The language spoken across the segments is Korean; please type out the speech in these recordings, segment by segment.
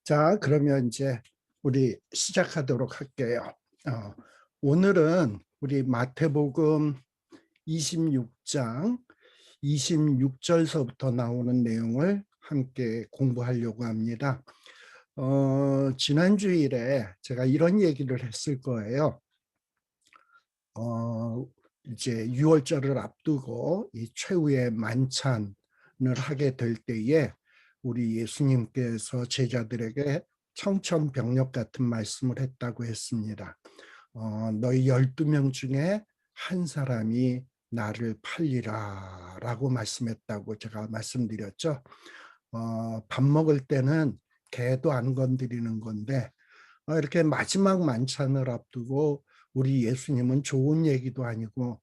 자, 그러면 이제 우리 시작하도록 할게요. 어, 오늘은 우리 마태복음 26장 26절서부터 나오는 내용을 함께 공부하려고 합니다. 지난 주일에 제가 이런 얘기를 했을 거예요. 이제 6월절을 앞두고 이 최후의 만찬을 하게 될 때에 우리 예수님께서 제자들에게 청천벽력 같은 말씀을 했다고 했습니다. 너희 12명 중에 한 사람이 나를 팔리라 라고 말씀했다고 제가 말씀드렸죠. 밥 먹을 때는 개도 안 건드리는 건데 이렇게 마지막 만찬을 앞두고 우리 예수님은 좋은 얘기도 아니고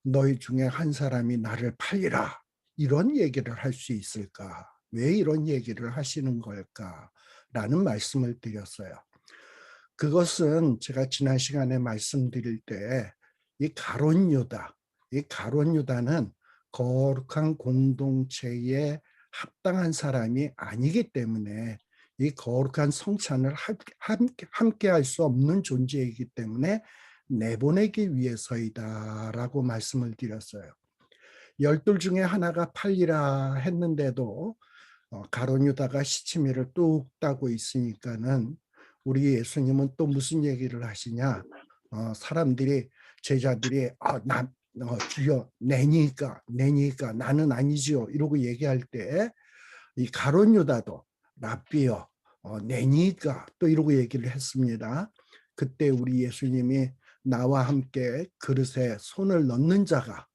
너희 중에 한 사람이 나를 팔리라 이런 얘기를 할 수 있을까? 왜 이런 얘기를 하시는 걸까? 라는 말씀을 드렸어요. 그것은 제가 지난 시간에 말씀드릴 때 이 가룟 유다, 이 가룟 유다는 거룩한 공동체에 합당한 사람이 아니기 때문에 이 거룩한 성찬을 함께 할 수 없는 존재이기 때문에 내보내기 위해서이다라고 말씀을 드렸어요. 12 중에 하나가 팔리라 했는데도 가룟 유다가 시치미를 뚝 따고 있으니까는 우리 예수님은 또 무슨 얘기를 하시냐? 사람들이 제자들이 주여 내니까 나는 아니지요 이러고 얘기할 때 이 가룟 유다도 랍비여 내니까 또 이러고 얘기를 했습니다. 그때 우리 예수님이 나와 함께 그릇에 손을 넣는 자가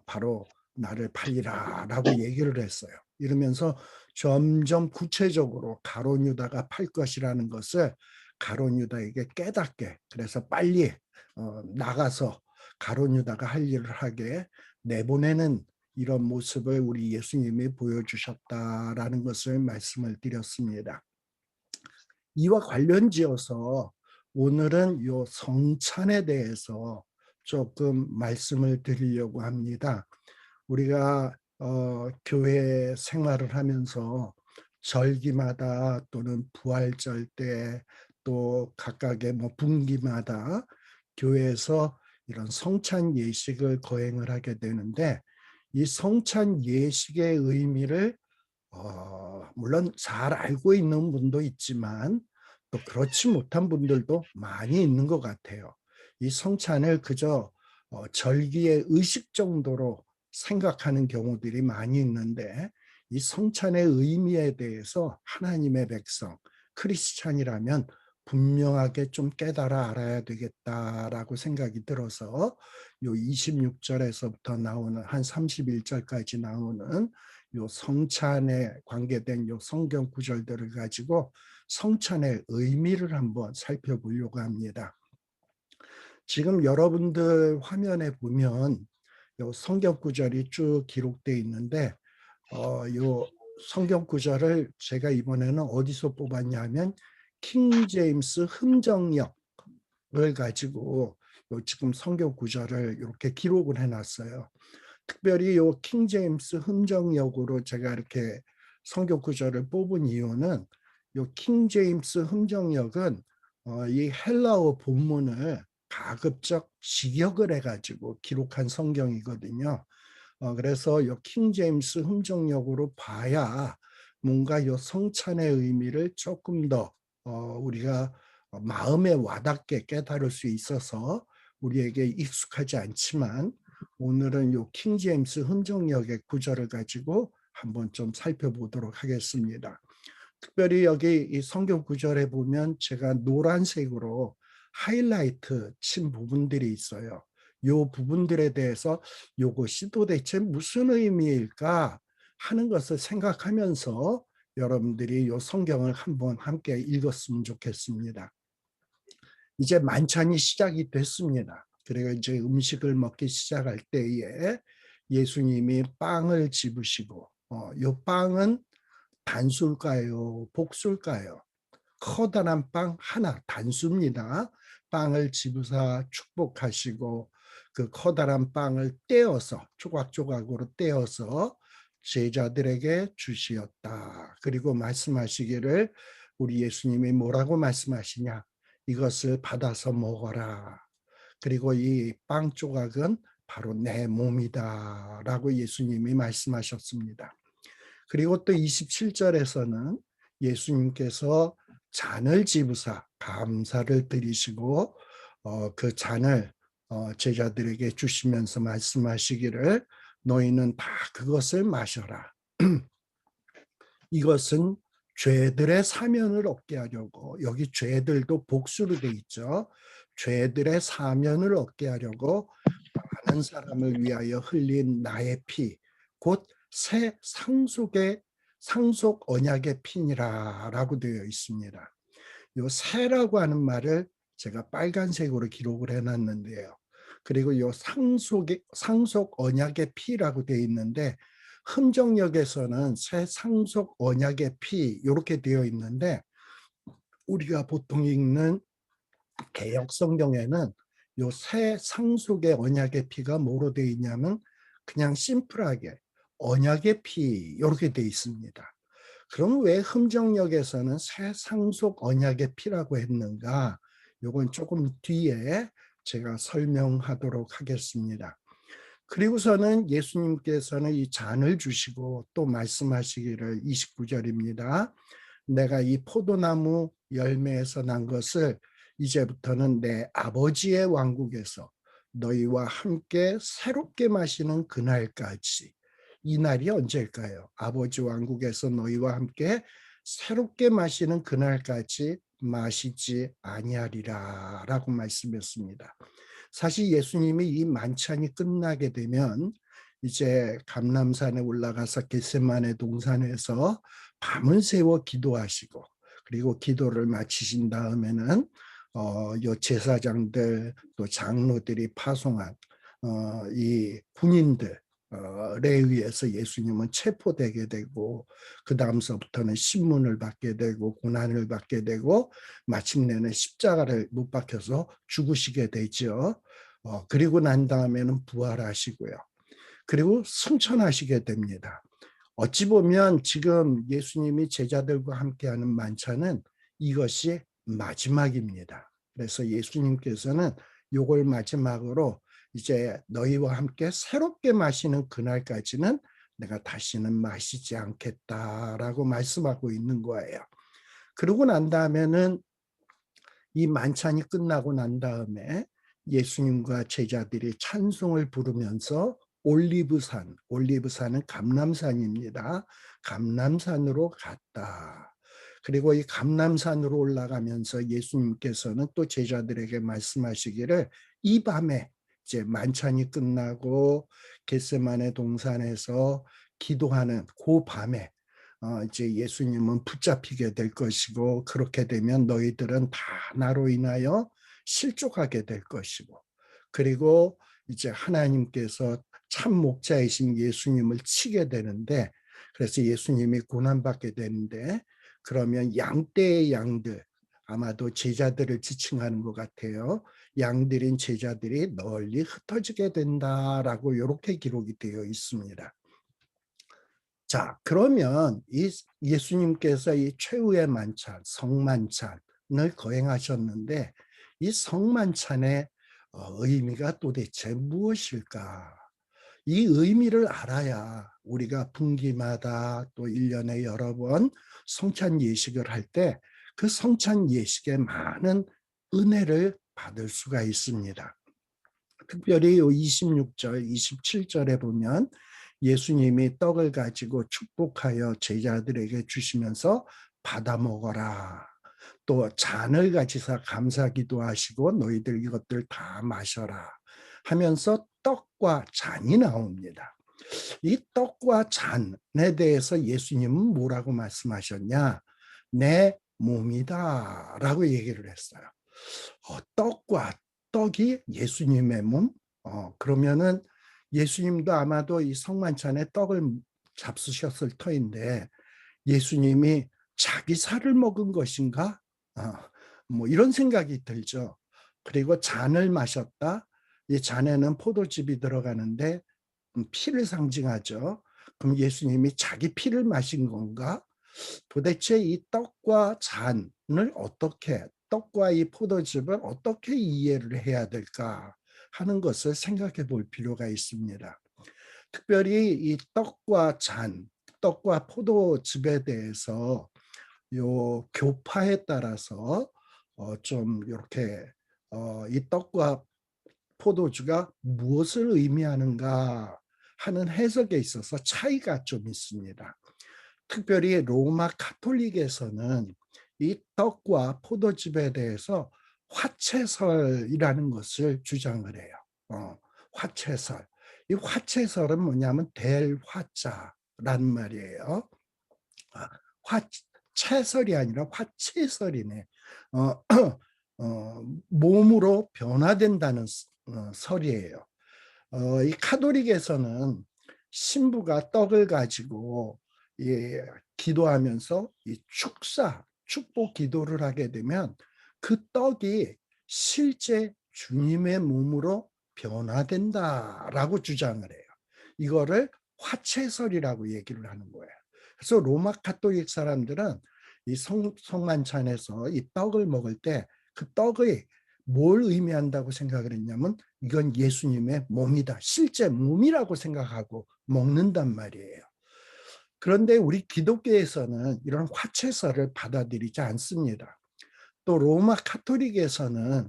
바로 나를 팔리라라고 얘기를 했어요. 이러면서 점점 구체적으로 가룟 유다가 팔 것이라는 것을 가룟 유다에게 깨닫게, 그래서 빨리 나가서 가룟 유다가 할 일을 하게 내보내는 이런 모습을 우리 예수님이 보여주셨다라는 것을 말씀을 드렸습니다. 이와 관련지어서 오늘은 요 성찬에 대해서 조금 말씀을 드리려고 합니다. 우리가 교회 생활을 하면서 절기마다 또는 부활절 때 또 각각의 분기마다 교회에서 이런 성찬 예식을 거행을 하게 되는데 이 성찬 예식의 의미를 물론 잘 알고 있는 분도 있지만 또 그렇지 못한 분들도 많이 있는 것 같아요. 이 성찬을 그저 절기의 의식 정도로 생각하는 경우들이 많이 있는데 이 성찬의 의미에 대해서 하나님의 백성, 크리스찬이라면 분명하게 좀 깨달아 알아야 되겠다라고 생각이 들어서 요 26절에서부터 나오는 한 31절까지 나오는 요 성찬에 관계된 요 성경 구절들을 가지고 성찬의 의미를 한번 살펴보려고 합니다. 지금 여러분들 화면에 보면 요 성경 구절이 쭉 기록되어 있는데 요 성경 구절을 제가 이번에는 어디서 뽑았냐면 킹 제임스 흠정역을 가지고 요 지금 성경 구절을 이렇게 기록을 해놨어요. 특별히 요 킹 제임스 흠정역으로 제가 이렇게 성경 구절을 뽑은 이유는 요 킹 제임스 흠정역은 이 헬라어 본문을 가급적 직역을 해가지고 기록한 성경이거든요. 그래서 요 킹 제임스 흠정역으로 봐야 뭔가 요 성찬의 의미를 조금 더 우리가 마음에 와닿게 깨달을 수 있어서 우리에게 익숙하지 않지만 오늘은 요 킹 제임스 흠정역의 구절을 가지고 한번 좀 살펴보도록 하겠습니다. 특별히 여기 이 성경 구절에 보면 제가 노란색으로 하이라이트 친 부분들이 있어요. 요 부분들에 대해서 요것이 도대체 무슨 의미일까 하는 것을 생각하면서 여러분들이 요 성경을 한번 함께 읽었으면 좋겠습니다. 이제 만찬이 시작이 됐습니다. 그래서 이제 음식을 먹기 시작할 때에 예수님이 빵을 집으시고 요 빵은 단술까요? 복술까요? 커다란 빵 하나, 단수입니다. 빵을 집으사 축복하시고 그 커다란 빵을 떼어서 조각조각으로 떼어서 제자들에게 주시었다. 그리고 말씀하시기를 우리 예수님이 뭐라고 말씀하시냐? 이것을 받아서 먹어라. 그리고 이 빵 조각은 바로 내 몸이다라고 예수님이 말씀하셨습니다. 그리고 또 27절에서는 예수님께서 잔을 집으사 감사를 드리시고 그 잔을 제자들에게 주시면서 말씀하시기를 너희는 다 그것을 마셔라. 이것은 죄들의 사면을 얻게 하려고, 여기 죄들도 복수로 돼 있죠. 죄들의 사면을 얻게 하려고 많은 사람을 위하여 흘린 나의 피, 곧 새 상속 언약의 피니라라고 되어 있습니다. 요 새라고 하는 말을 제가 빨간색으로 기록을 해놨는데요. 그리고 요 상속 언약의 피라고 되어 있는데 흥정역에서는 새 상속 언약의 피 이렇게 되어 있는데 우리가 보통 읽는 개역 성경에는 요 새 상속의 언약의 피가 뭐로 되어 있냐면 그냥 심플하게 언약의 피 이렇게 되어 있습니다. 그럼 왜 흠정역에서는 새 상속 언약의 피라고 했는가? 요건 조금 뒤에 제가 설명하도록 하겠습니다. 그리고서는 예수님께서는 이 잔을 주시고 또 말씀하시기를 29절입니다. 내가 이 포도나무 열매에서 난 것을 이제부터는 내 아버지의 왕국에서 너희와 함께 새롭게 마시는 그날까지. 이 날이 언제일까요? 아버지 왕국에서 너희와 함께 새롭게 마시는 그날까지 마시지 아니하리라 라고 말씀했습니다. 사실 예수님이 이 만찬이 끝나게 되면 이제 감람산에 올라가서 겟세마네 동산에서 밤을 새워 기도하시고 그리고 기도를 마치신 다음에는 요 제사장들 또 장로들이 파송한 이 군인들 의해서 예수님은 체포되게 되고 그 다음서부터는 신문을 받게 되고 고난을 받게 되고 마침내는 십자가를 못 박혀서 죽으시게 되죠. 그리고 난 다음에는 부활하시고요. 그리고 승천하시게 됩니다. 어찌 보면 지금 예수님이 제자들과 함께하는 만찬은 이것이 마지막입니다. 그래서 예수님께서는 이걸 마지막으로 이제 너희와 함께 새롭게 마시는 그날까지는 내가 다시는 마시지 않겠다라고 말씀하고 있는 거예요. 그러고 난 다음에는 이 만찬이 끝나고 난 다음에 예수님과 제자들이 찬송을 부르면서 올리브산은 감람산입니다. 감람산으로 갔다. 그리고 이 감람산으로 올라가면서 예수님께서는 또 제자들에게 말씀하시기를 이 밤에 이제 만찬이 끝나고 겟세마네 동산에서 기도하는 그 밤에 이제 예수님은 붙잡히게 될 것이고 그렇게 되면 너희들은 다 나로 인하여 실족하게 될 것이고 그리고 이제 하나님께서 참 목자이신 예수님을 치게 되는데 그래서 예수님이 고난받게 되는데 그러면 양떼의 양들 아마도 제자들을 지칭하는 것 같아요. 양들인 제자들이 널리 흩어지게 된다라고 이렇게 기록이 되어 있습니다. 자, 그러면 이 예수님께서 이 최후의 만찬, 성만찬을 거행하셨는데 이 성만찬의 의미가 도대체 무엇일까? 이 의미를 알아야 우리가 분기마다 또 1년에 여러 번 성찬 예식을 할 때 그 성찬 예식에 많은 은혜를 받을 수가 있습니다. 특별히 26절, 27절에 보면 예수님이 떡을 가지고 축복하여 제자들에게 주시면서 받아 먹어라. 또 잔을 가지사 감사기도 하시고 너희들 이것들 다 마셔라 하면서 떡과 잔이 나옵니다. 이 떡과 잔에 대해서 예수님은 뭐라고 말씀하셨냐? 내 몸이다 라고 얘기를 했어요. 떡이 예수님의 몸? 그러면은 예수님도 아마도 이 성만찬에 떡을 잡수셨을 터인데 예수님이 자기 살을 먹은 것인가? 뭐 이런 생각이 들죠. 그리고 잔을 마셨다. 이 잔에는 포도즙이 들어가는데 피를 상징하죠. 그럼 예수님이 자기 피를 마신 건가? 도대체 이 떡과 잔을 어떻게, 떡과 이 포도즙을 어떻게 이해를 해야 될까 하는 것을 생각해 볼 필요가 있습니다. 특별히 이 떡과 잔, 떡과 포도즙에 대해서 요 교파에 따라서 좀 이렇게 이 떡과 포도주가 무엇을 의미하는가 하는 해석에 있어서 차이가 좀 있습니다. 특별히 로마 가톨릭에서는 이 떡과 포도즙에 대해서 화채설이라는 것을 주장을 해요. 화채설. 이 화채설은 뭐냐면 될 화자라는 말이에요. 화채설이 아니라 화채설이네. 어, 몸으로 변화된다는 설이에요. 이 카톨릭에서는 신부가 떡을 가지고 기도하면서 이 축복 기도를 하게 되면 그 떡이 실제 주님의 몸으로 변화된다라고 주장을 해요. 이거를 화채설이라고 얘기를 하는 거예요. 그래서 로마 가톨릭 사람들은 이 성만찬에서 이 떡을 먹을 때 그 떡의 뭘 의미한다고 생각을 했냐면 이건 예수님의 몸이다. 실제 몸이라고 생각하고 먹는단 말이에요. 그런데 우리 기독교에서는 이런 화채설을 받아들이지 않습니다. 또 로마 가톨릭에서는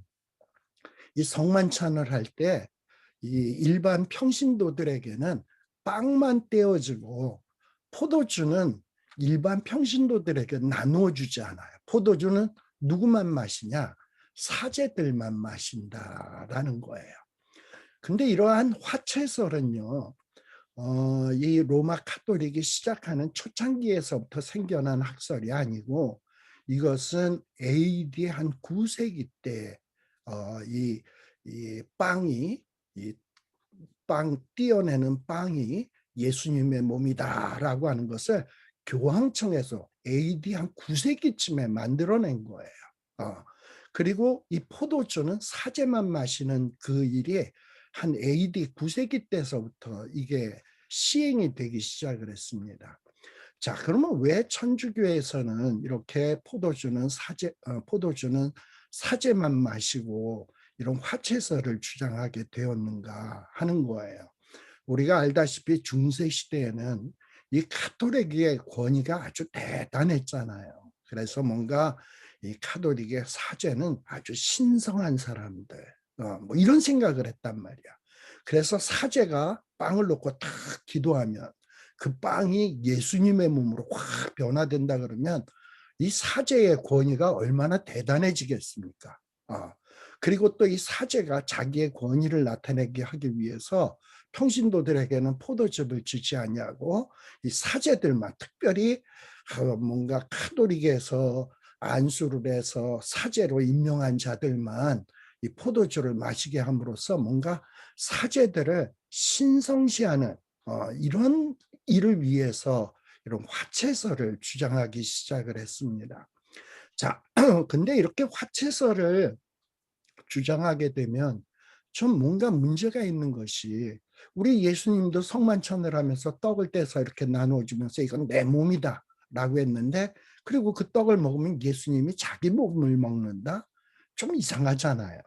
이 성만찬을 할 때 이 일반 평신도들에게는 빵만 떼어주고 포도주는 일반 평신도들에게 나누어 주지 않아요. 포도주는 누구만 마시냐? 사제들만 마신다라는 거예요. 근데 이러한 화채설은요, 이 로마 가톨릭이 시작하는 초창기에서부터 생겨난 학설이 아니고 이것은 AD 한 9세기 때 이 빵이 이 띄어내는 빵이 예수님의 몸이다라고 하는 것을 교황청에서 AD 한 9세기쯤에 만들어낸 거예요. 그리고 이 포도주는 사제만 마시는 그 일이 한 AD 9세기 때서부터 이게 시행이 되기 시작을 했습니다. 자, 그러면 왜 천주교에서는 이렇게 포도주는 사제만 마시고 이런 화채설을 주장하게 되었는가 하는 거예요. 우리가 알다시피 중세 시대에는 이 가톨릭의 권위가 아주 대단했잖아요. 그래서 뭔가 이 가톨릭의 사제는 아주 신성한 사람들, 뭐 이런 생각을 했단 말이야. 그래서 사제가 빵을 놓고 탁 기도하면 그 빵이 예수님의 몸으로 확 변화된다 그러면 이 사제의 권위가 얼마나 대단해지겠습니까? 그리고 또 이 사제가 자기의 권위를 나타내게 하기 위해서 평신도들에게는 포도즙을 주지 아니하고 이 사제들만 특별히 뭔가 카톨릭에서 안수를 해서 사제로 임명한 자들만 이 포도주를 마시게 함으로써 뭔가 사제들을 신성시하는 이런 일을 위해서 이런 화채설을 주장하기 시작을 했습니다. 자, 근데 이렇게 화채설을 주장하게 되면 좀 뭔가 문제가 있는 것이 우리 예수님도 성만찬을 하면서 떡을 떼서 이렇게 나누어주면서 이건 내 몸이다 라고 했는데 그리고 그 떡을 먹으면 예수님이 자기 몸을 먹는다? 좀 이상하잖아요.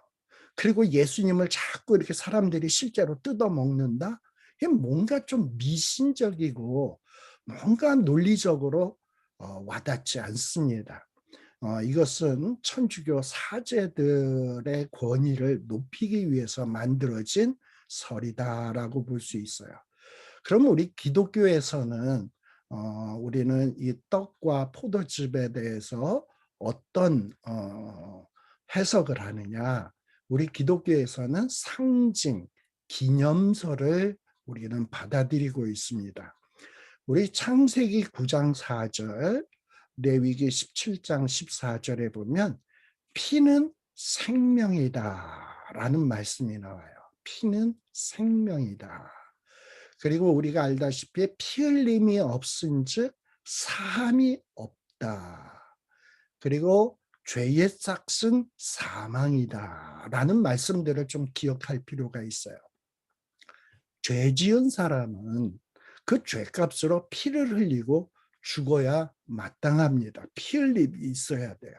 그리고 예수님을 자꾸 이렇게 사람들이 실제로 뜯어 먹는다? 이게 뭔가 좀 미신적이고 뭔가 논리적으로 와닿지 않습니다. 이것은 천주교 사제들의 권위를 높이기 위해서 만들어진 설이다라고 볼 수 있어요. 그럼 우리 기독교에서는 우리는 이 떡과 포도즙에 대해서 어떤 해석을 하느냐? 우리 기독교에서는 상징, 기념설을 우리는 받아들이고 있습니다. 우리 창세기 9장 4절, 레위기 17장 14절에 보면 피는 생명이다라는 말씀이 나와요. 피는 생명이다. 그리고 우리가 알다시피 피 흘림이 없은즉 사함이 없다. 그리고 죄의 삭은 사망이다라는 말씀들을 좀 기억할 필요가 있어요. 죄 지은 사람은 그 죄값으로 피를 흘리고 죽어야 마땅합니다. 피 흘림이 있어야 돼요.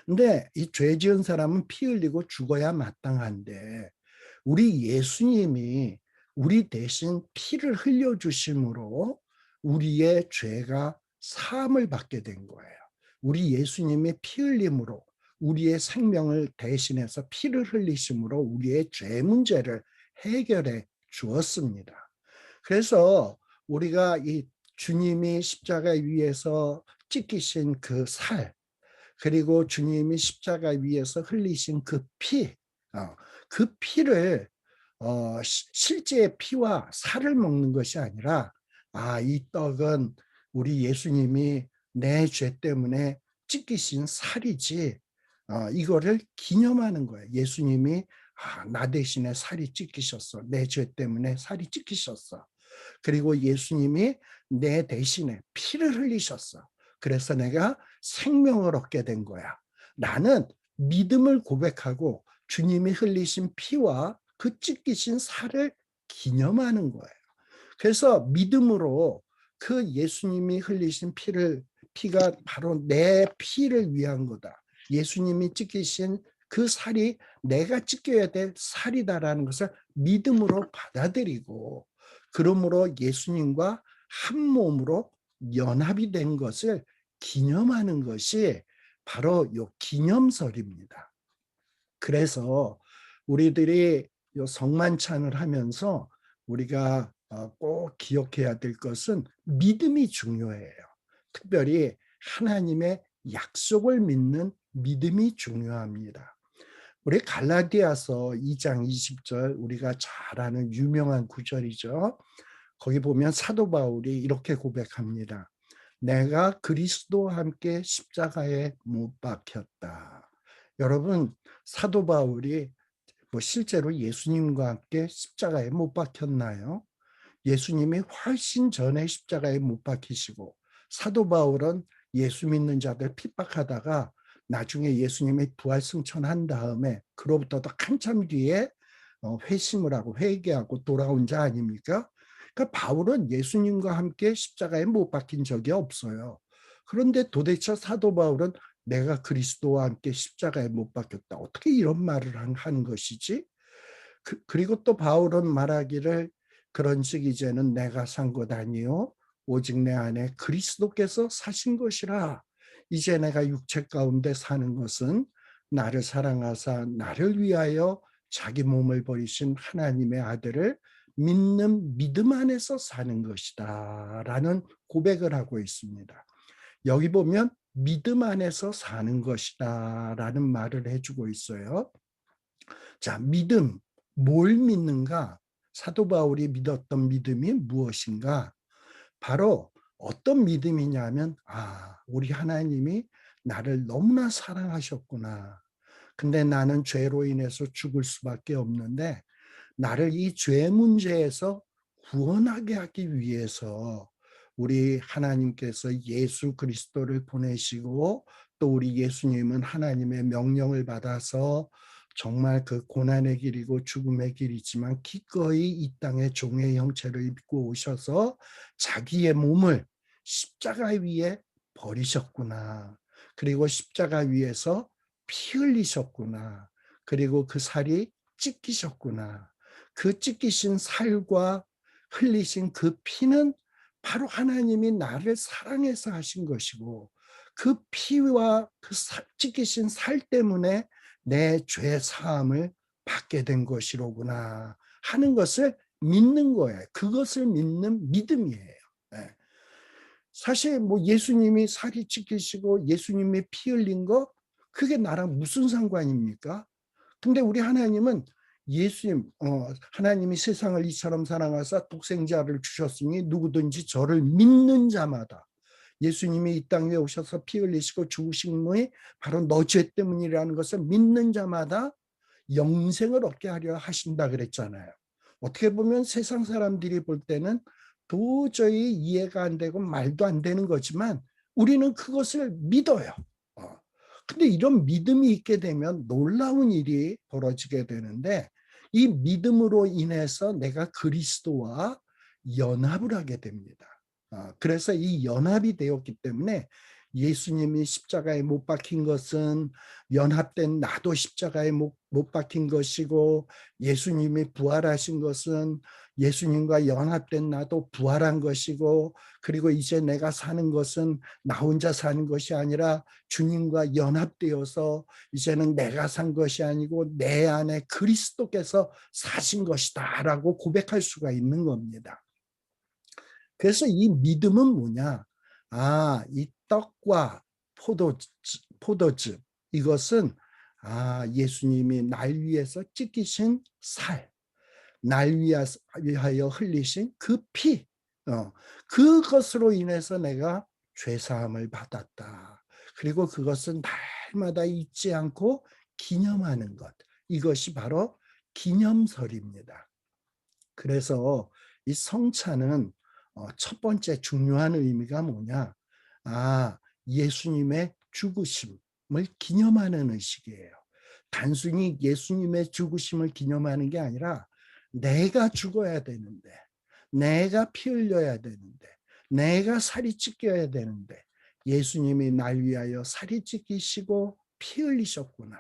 근데 이 죄 지은 사람은 피 흘리고 죽어야 마땅한데 우리 예수님이 우리 대신 피를 흘려주심으로 우리의 죄가 사함을 받게 된 거예요. 우리 예수님의 피 흘림으로 우리의 생명을 대신해서 피를 흘리심으로 우리의 죄 문제를 해결해 주었습니다. 그래서 우리가 이 주님이 십자가 위에서 찢기신 그 살, 그리고 주님이 십자가 위에서 흘리신 그 피, 그 피를 실제의 피와 살을 먹는 것이 아니라 이 떡은 우리 예수님이 내 죄 때문에 찢기신 살이지, 이거를 기념하는 거예요. 예수님이 나 대신에 살이 찢기셨어. 내 죄 때문에 살이 찢기셨어. 그리고 예수님이 내 대신에 피를 흘리셨어. 그래서 내가 생명을 얻게 된 거야. 나는 믿음을 고백하고 주님이 흘리신 피와 그 찢기신 살을 기념하는 거예요. 그래서 믿음으로 그 예수님이 흘리신 피가 바로 내 피를 위한 거다. 예수님이 찢기신 그 살이 내가 찢겨야 될 살이다라는 것을 믿음으로 받아들이고, 그러므로 예수님과 한 몸으로 연합이 된 것을 기념하는 것이 바로 요 기념설입니다. 그래서 우리들이 요 성만찬을 하면서 우리가 꼭 기억해야 될 것은 믿음이 중요해요. 특별히 하나님의 약속을 믿는 믿음이 중요합니다. 우리 갈라디아서 2장 20절 우리가 잘 아는 유명한 구절이죠. 거기 보면 사도 바울이 이렇게 고백합니다. 내가 그리스도와 함께 십자가에 못 박혔다. 여러분, 사도 바울이 실제로 예수님과 함께 십자가에 못 박혔나요? 예수님이 훨씬 전에 십자가에 못 박히시고, 사도 바울은 예수 믿는 자들 핍박하다가 나중에 예수님이 부활승천한 다음에 그로부터도 한참 뒤에 회심을 하고 회개하고 돌아온 자 아닙니까? 그러니까 바울은 예수님과 함께 십자가에 못 박힌 적이 없어요. 그런데 도대체 사도 바울은 내가 그리스도와 함께 십자가에 못 박혔다. 어떻게 이런 말을 하는 것이지? 그리고 또 바울은 말하기를 그런즉 이제는 내가 산 것 아니요 오직 내 안에 그리스도께서 사신 것이라. 이제 내가 육체 가운데 사는 것은 나를 사랑하사 나를 위하여 자기 몸을 버리신 하나님의 아들을 믿는 믿음 안에서 사는 것이다 라는 고백을 하고 있습니다. 여기 보면 믿음 안에서 사는 것이다 라는 말을 해주고 있어요. 자, 믿음, 뭘 믿는가? 사도 바울이 믿었던 믿음이 무엇인가? 바로 어떤 믿음이냐면, 우리 하나님이 나를 너무나 사랑하셨구나. 근데 나는 죄로 인해서 죽을 수밖에 없는데, 나를 이 죄 문제에서 구원하게 하기 위해서 우리 하나님께서 예수 그리스도를 보내시고, 또 우리 예수님은 하나님의 명령을 받아서 정말 그 고난의 길이고 죽음의 길이지만 기꺼이 이 땅에 종의 형체를 입고 오셔서 자기의 몸을 십자가 위에 버리셨구나. 그리고 십자가 위에서 피 흘리셨구나. 그리고 그 살이 찢기셨구나. 그 찢기신 살과 흘리신 그 피는 바로 하나님이 나를 사랑해서 하신 것이고, 그 피와 그 찢기신 살 때문에 내 죄 사함을 받게 된 것이로구나 하는 것을 믿는 거예요. 그것을 믿는 믿음이에요. 사실 예수님이 살이 찢기시고 예수님이 피 흘린 거 그게 나랑 무슨 상관입니까? 근데 우리 하나님은 하나님이 세상을 이처럼 사랑하사 독생자를 주셨으니 누구든지 저를 믿는 자마다, 예수님이 이 땅에 오셔서 피 흘리시고 죽으신 분이 바로 너 죄 때문이라는 것을 믿는 자마다 영생을 얻게 하려 하신다 그랬잖아요. 어떻게 보면 세상 사람들이 볼 때는 도저히 이해가 안 되고 말도 안 되는 거지만 우리는 그것을 믿어요. 근데 이런 믿음이 있게 되면 놀라운 일이 벌어지게 되는데, 이 믿음으로 인해서 내가 그리스도와 연합을 하게 됩니다. 그래서 이 연합이 되었기 때문에 예수님이 십자가에 못 박힌 것은 연합된 나도 십자가에 못 박힌 것이고, 예수님이 부활하신 것은 예수님과 연합된 나도 부활한 것이고, 그리고 이제 내가 사는 것은 나 혼자 사는 것이 아니라 주님과 연합되어서 이제는 내가 산 것이 아니고 내 안에 그리스도께서 사신 것이다라고 고백할 수가 있는 겁니다. 그래서 이 믿음은 뭐냐? 이 떡과 포도즙, 이것은 예수님이 날 위해서 찢기신 살, 날 위하여 흘리신 그 피, 그것으로 인해서 내가 죄사함을 받았다. 그리고 그것은 날마다 잊지 않고 기념하는 것, 이것이 바로 기념설입니다. 그래서 이 성찬은 첫 번째 중요한 의미가 뭐냐? 예수님의 죽으심을 기념하는 의식이에요. 단순히 예수님의 죽으심을 기념하는 게 아니라 내가 죽어야 되는데, 내가 피 흘려야 되는데, 내가 살이 찢겨야 되는데 예수님이 날 위하여 살이 찢기시고 피 흘리셨구나.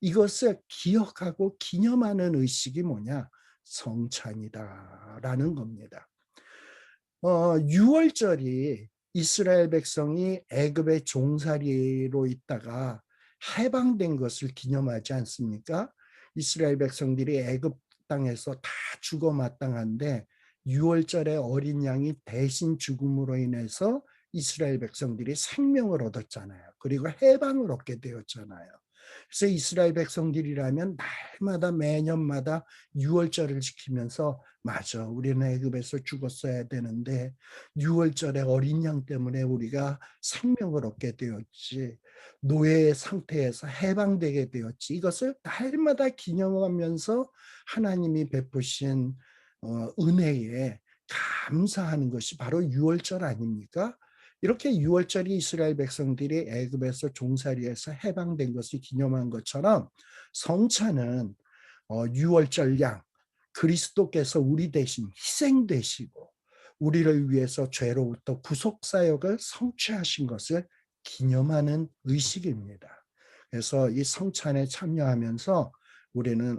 이것을 기억하고 기념하는 의식이 뭐냐? 성찬이다라는 겁니다. 6월절이 이스라엘 백성이 애굽의 종살이로 있다가 해방된 것을 기념하지 않습니까? 이스라엘 백성들이 애굽 땅에서 다 죽어 마땅한데 6월절에 어린 양이 대신 죽음으로 인해서 이스라엘 백성들이 생명을 얻었잖아요. 그리고 해방을 얻게 되었잖아요. 그래서 이스라엘 백성들이라면 날마다 매년마다 6월절을 지키면서 맞아, 우리는 애굽에서 죽었어야 되는데 6월절에 어린 양 때문에 우리가 생명을 얻게 되었지, 노예의 상태에서 해방되게 되었지, 이것을 날마다 기념하면서 하나님이 베푸신 은혜에 감사하는 것이 바로 6월절 아닙니까? 이렇게 6월절이 이스라엘 백성들이 애굽에서 종살이에서 해방된 것을 기념한 것처럼 성찬은 6월절 양 그리스도께서 우리 대신 희생되시고 우리를 위해서 죄로부터 구속사역을 성취하신 것을 기념하는 의식입니다. 그래서 이 성찬에 참여하면서 우리는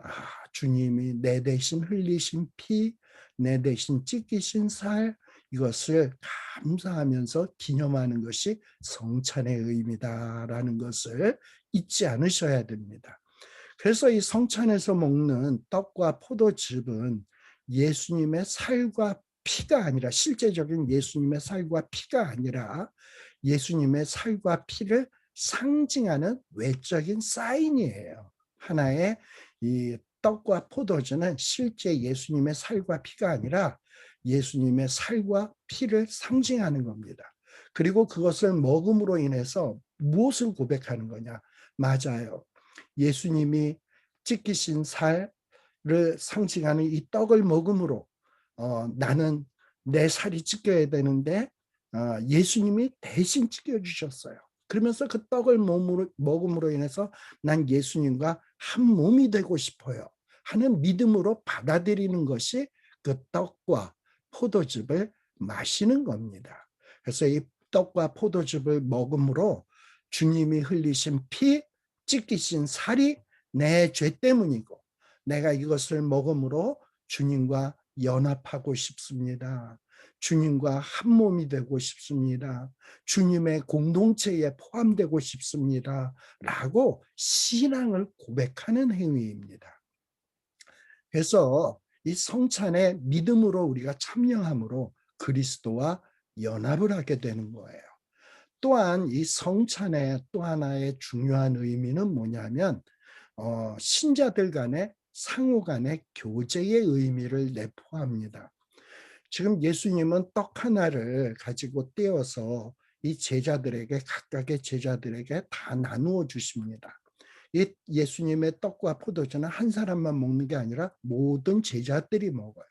주님이 내 대신 흘리신 피, 내 대신 찢기신 살, 이것을 감사하면서 기념하는 것이 성찬의 의미다라는 것을 잊지 않으셔야 됩니다. 그래서 이 성찬에서 먹는 떡과 포도즙은 예수님의 살과 피가 아니라, 실제적인 예수님의 살과 피가 아니라 예수님의 살과 피를 상징하는 외적인 사인이에요. 하나의 이 떡과 포도주는 실제 예수님의 살과 피가 아니라 예수님의 살과 피를 상징하는 겁니다. 그리고 그것을 먹음으로 인해서 무엇을 고백하는 거냐? 맞아요. 예수님이 찢기신 살을 상징하는 이 떡을 먹음으로 나는 내 살이 찢겨야 되는데 예수님이 대신 찢겨주셨어요. 그러면서 그 떡을 먹음으로 인해서 난 예수님과 한 몸이 되고 싶어요 하는 믿음으로 받아들이는 것이 그 떡과 포도즙을 마시는 겁니다. 그래서 이 떡과 포도즙을 먹음으로 주님이 흘리신 피, 찢기신 살이 내 죄 때문이고 내가 이것을 먹음으로 주님과 연합하고 싶습니다. 주님과 한 몸이 되고 싶습니다. 주님의 공동체에 포함되고 싶습니다. 라고 신앙을 고백하는 행위입니다. 그래서 이 성찬에 믿음으로 우리가 참여함으로 그리스도와 연합을 하게 되는 거예요. 또한 이 성찬의 또 하나의 중요한 의미는 뭐냐면 신자들 간의 상호 간의 교제의 의미를 내포합니다. 지금 예수님은 떡 하나를 가지고 떼어서 이 제자들에게, 각각의 제자들에게 다 나누어 주십니다. 이 예수님의 떡과 포도주는 한 사람만 먹는 게 아니라 모든 제자들이 먹어요.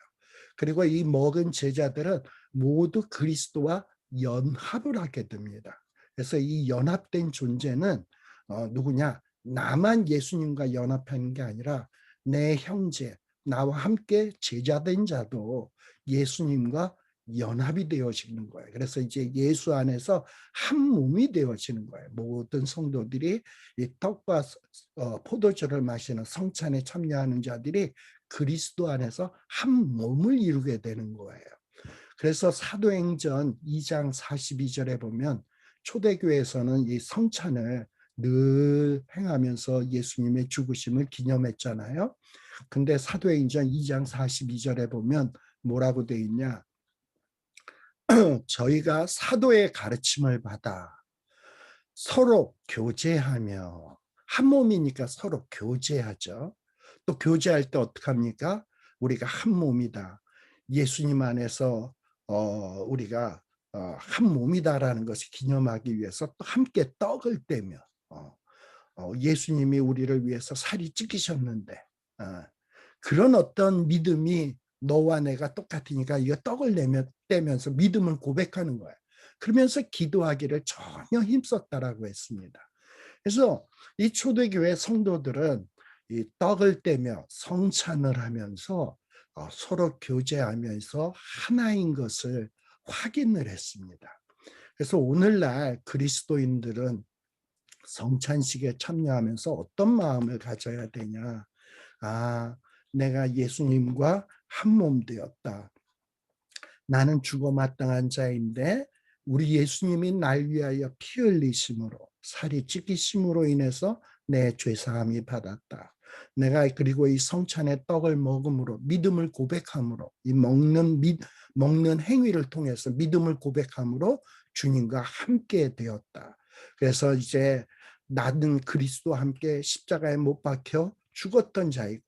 그리고 이 먹은 제자들은 모두 그리스도와 연합을 하게 됩니다. 그래서 이 연합된 존재는 누구냐? 나만 예수님과 연합하는 게 아니라 내 형제, 나와 함께 제자된 자도 예수님과 연합이 되어지는 거예요. 그래서 이제 예수 안에서 한 몸이 되어지는 거예요. 모든 성도들이 이 떡과 포도주를 마시는 성찬에 참여하는 자들이 그리스도 안에서 한 몸을 이루게 되는 거예요. 그래서 사도행전 2장 42절에 보면 초대교회에서는 이 성찬을 늘 행하면서 예수님의 죽으심을 기념했잖아요. 근데 사도행전 2장 42절에 보면 뭐라고 돼 있냐? 저희가 사도의 가르침을 받아 서로 교제하며, 한 몸이니까 서로 교제하죠. 또 교제할 때 어떡합니까? 우리가 한 몸이다. 예수님 안에서 우리가 한 몸이다라는 것을 기념하기 위해서 또 함께 떡을 떼며, 예수님이 우리를 위해서 살이 찢기셨는데 그런 어떤 믿음이 너와 내가 똑같으니까 이거 떡을 떼면서 믿음을 고백하는 거예요. 그러면서 기도하기를 전혀 힘썼다라고 했습니다. 그래서 이 초대교회 성도들은 이 떡을 떼며 성찬을 하면서 서로 교제하면서 하나인 것을 확인을 했습니다. 그래서 오늘날 그리스도인들은 성찬식에 참여하면서 어떤 마음을 가져야 되냐? 아, 내가 예수님과 한 몸 되었다. 나는 죽어 마땅한 자인데 우리 예수님이 날 위하여 피 흘리심으로, 살이 찢기심으로 인해서 내 죄사함이 받았다. 내가 그리고 이 성찬의 떡을 먹음으로, 믿음을 고백함으로, 이 먹는 행위를 통해서 믿음을 고백함으로 주님과 함께 되었다. 그래서 이제 나는 그리스도와 함께 십자가에 못 박혀 죽었던 자이고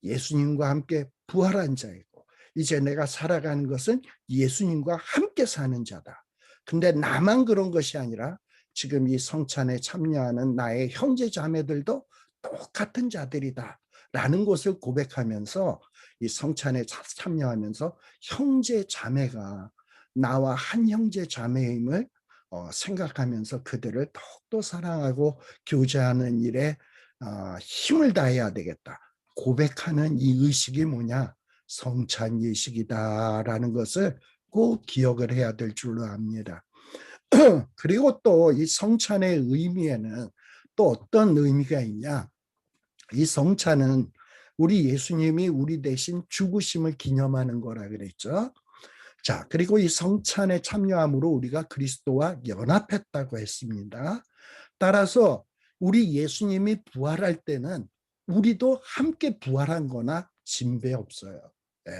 예수님과 함께 부활한 자이고 이제 내가 살아가는 것은 예수님과 함께 사는 자다. 근데 나만 그런 것이 아니라 지금 이 성찬에 참여하는 나의 형제 자매들도 똑같은 자들이다 라는 것을 고백하면서 이 성찬에 참여하면서 형제 자매가 나와 한 형제 자매임을 생각하면서 그들을 더욱더 사랑하고 교제하는 일에 힘을 다해야 되겠다. 고백하는 이 의식이 뭐냐? 성찬 예식이다라는 것을 꼭 기억을 해야 될 줄로 압니다. 그리고 또 이 성찬의 의미에는 또 어떤 의미가 있냐? 이 성찬은 우리 예수님이 우리 대신 죽으심을 기념하는 거라 그랬죠. 자, 그리고 이 성찬에 참여함으로 우리가 그리스도와 연합했다고 했습니다. 따라서 우리 예수님이 부활할 때는 우리도 함께 부활한 거나 진배 없어요. 예.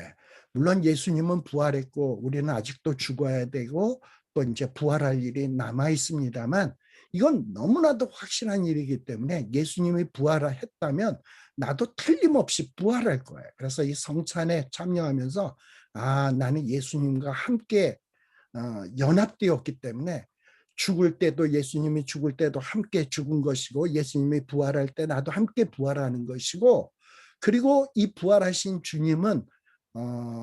물론 예수님은 부활했고 우리는 아직도 죽어야 되고 또 이제 부활할 일이 남아 있습니다만 이건 너무나도 확실한 일이기 때문에 예수님이 부활했다면 나도 틀림없이 부활할 거예요. 그래서 이 성찬에 참여하면서 나는 예수님과 함께 연합되었기 때문에 죽을 때도 예수님이 죽을 때도 함께 죽은 것이고 예수님이 부활할 때 나도 함께 부활하는 것이고 그리고 이 부활하신 주님은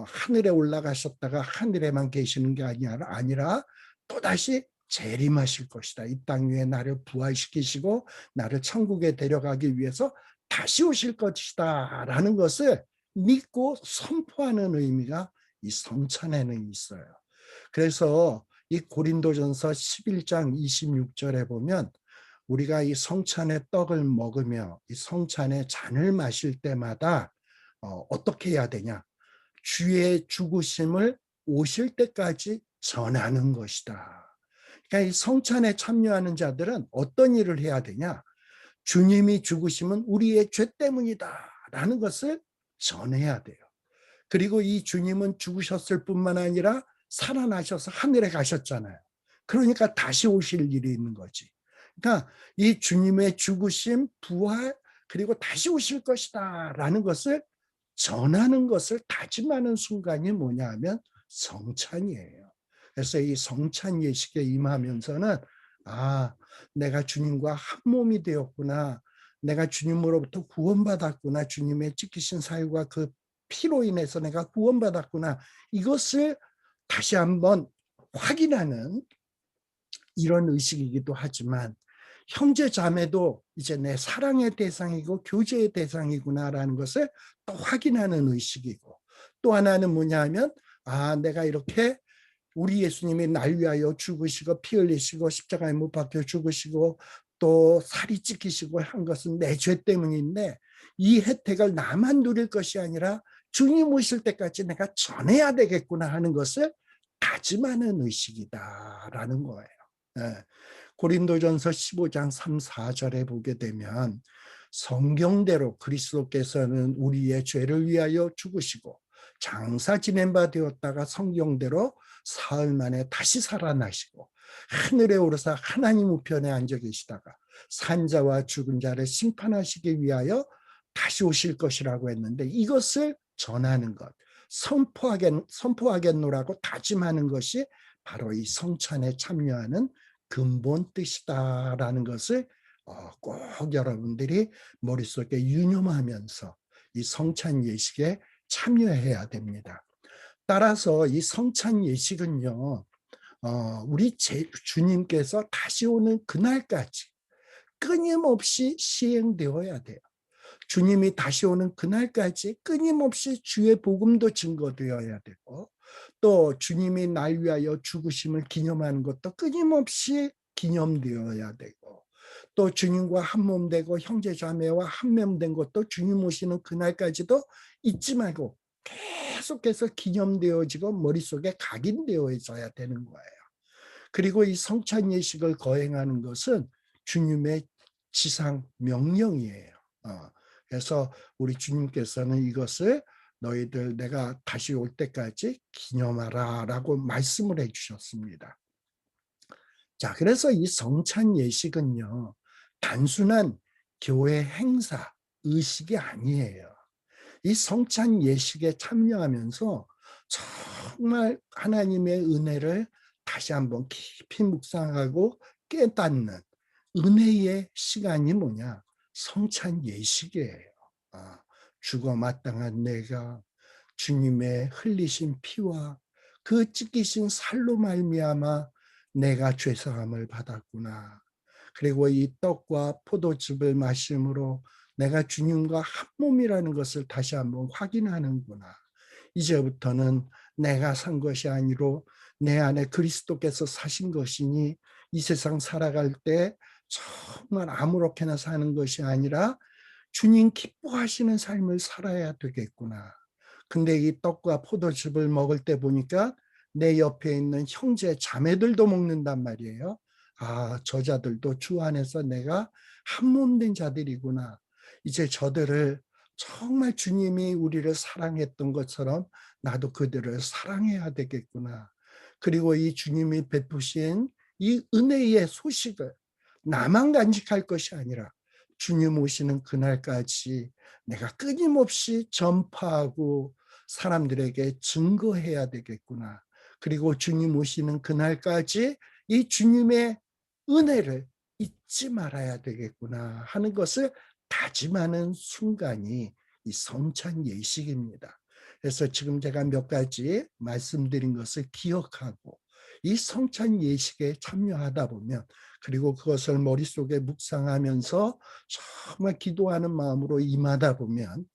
하늘에 올라가셨다가 하늘에만 계시는 게 아니라 또다시 재림하실 것이다. 이 땅 위에 나를 부활시키시고 나를 천국에 데려가기 위해서 다시 오실 것이다 라는 것을 믿고 선포하는 의미가 이 성찬에는 있어요. 그래서 이 고린도전서 11장 26절에 보면 우리가 이 성찬의 떡을 먹으며 이 성찬의 잔을 마실 때마다 어떻게 해야 되냐? 주의 죽으심을 오실 때까지 전하는 것이다. 그러니까 이 성찬에 참여하는 자들은 어떤 일을 해야 되냐? 주님이 죽으심은 우리의 죄 때문이다라는 것을 전해야 돼요. 그리고 이 주님은 죽으셨을 뿐만 아니라 살아나셔서 하늘에 가셨잖아요. 그러니까 다시 오실 일이 있는 거지. 그러니까 이 주님의 죽으심, 부활, 그리고 다시 오실 것이다 라는 것을 전하는 것을 다짐하는 순간이 뭐냐 하면 성찬이에요. 그래서 이 성찬 예식에 임하면서는 내가 주님과 한 몸이 되었구나. 내가 주님으로부터 구원받았구나. 주님의 찢기신 사유가 그 피로 인해서 내가 구원받았구나. 이것을 다시 한번 확인하는 이런 의식이기도 하지만 형제 자매도 이제 내 사랑의 대상이고 교제의 대상이구나라는 것을 또 확인하는 의식이고 또 하나는 뭐냐 하면 내가 이렇게 우리 예수님이 날 위하여 죽으시고 피 흘리시고 십자가에 못 박혀 죽으시고 또 살이 찢기시고 한 것은 내 죄 때문인데 이 혜택을 나만 누릴 것이 아니라 주님 오실 때까지 내가 전해야 되겠구나 하는 것을 다짐하는 의식이다라는 거예요. 예. 고린도전서 15장 3, 4절에 보게 되면 성경대로 그리스도께서는 우리의 죄를 위하여 죽으시고 장사 지낸 바 되었다가 성경대로 사흘 만에 다시 살아나시고 하늘에 오르사 하나님 우편에 앉아 계시다가 산자와 죽은 자를 심판하시기 위하여 다시 오실 것이라고 했는데 이것을 전하는 것, 선포하겠노라고 다짐하는 것이 바로 이 성찬에 참여하는 근본 뜻이다라는 것을 꼭 여러분들이 머릿속에 유념하면서 이 성찬 예식에 참여해야 됩니다. 따라서 이 성찬 예식은요, 우리 주님께서 다시 오는 그날까지 끊임없이 시행되어야 돼요. 주님이 다시 오는 그날까지 끊임없이 주의 복음도 증거되어야 되고 또 주님이 날 위하여 죽으심을 기념하는 것도 끊임없이 기념되어야 되고 또 주님과 한 몸 되고 형제 자매와 한 몸 된 것도 주님 오시는 그날까지도 잊지 말고 계속해서 기념되어지고 머릿속에 각인되어져야 되는 거예요. 그리고 이 성찬 예식을 거행하는 것은 주님의 지상 명령이에요. 그래서 우리 주님께서는 이것을 너희들 내가 다시 올 때까지 기념하라 라고 말씀을 해주셨습니다. 자, 그래서 이 성찬 예식은요, 단순한 교회 행사, 의식이 아니에요. 이 성찬 예식에 참여하면서 정말 하나님의 은혜를 다시 한번 깊이 묵상하고 깨닫는 은혜의 시간이 뭐냐? 성찬 예식이에요. 죽어 마땅한 내가 주님의 흘리신 피와 그 찢기신 살로 말미암아 내가 죄사함을 받았구나. 그리고 이 떡과 포도즙을 마심으로 내가 주님과 한 몸이라는 것을 다시 한번 확인하는구나. 이제부터는 내가 산 것이 아니로 내 안에 그리스도께서 사신 것이니 이 세상 살아갈 때 정말 아무렇게나 사는 것이 아니라 주님 기뻐하시는 삶을 살아야 되겠구나. 근데 이 떡과 포도즙을 먹을 때 보니까 내 옆에 있는 형제 자매들도 먹는단 말이에요. 저자들도 주 안에서 내가 한 몸 된 자들이구나. 이제 저들을 정말 주님이 우리를 사랑했던 것처럼 나도 그들을 사랑해야 되겠구나. 그리고 이 주님이 베푸신 이 은혜의 소식을 나만 간직할 것이 아니라 주님 오시는 그날까지 내가 끊임없이 전파하고 사람들에게 증거해야 되겠구나. 그리고 주님 오시는 그날까지 이 주님의 은혜를 잊지 말아야 되겠구나 하는 것을 다짐하는 순간이 이 성찬 예식입니다. 그래서 지금 제가 몇 가지 말씀드린 것을 기억하고 이 성찬 예식에 참여하다 보면 그리고 그것을 머릿속에 묵상하면서 정말 기도하는 마음으로 임하다 보면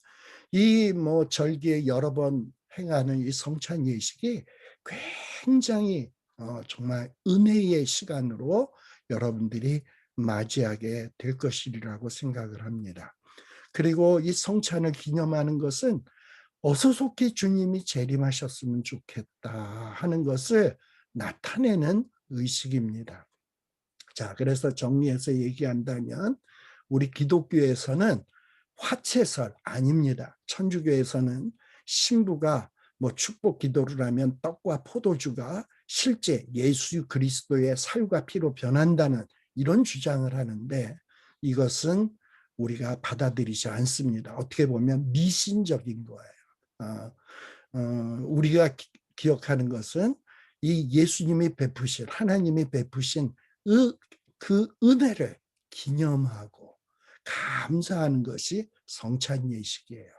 이 절기에 여러 번 행하는 이 성찬 예식이 굉장히 정말 은혜의 시간으로 여러분들이 맞이하게 될 것이라고 생각을 합니다. 그리고 이 성찬을 기념하는 것은 어서속히 주님이 재림하셨으면 좋겠다 하는 것을 나타내는 의식입니다. 자, 그래서 정리해서 얘기한다면 우리 기독교에서는 화채설 아닙니다. 천주교에서는 신부가 축복 기도를 하면 떡과 포도주가 실제 예수 그리스도의 살과 피로 변한다는 이런 주장을 하는데 이것은 우리가 받아들이지 않습니다. 어떻게 보면 미신적인 거예요. 우리가 기억하는 것은 이 예수님이 베푸신 하나님이 베푸신 그 은혜를 기념하고 감사하는 것이 성찬 예식이에요.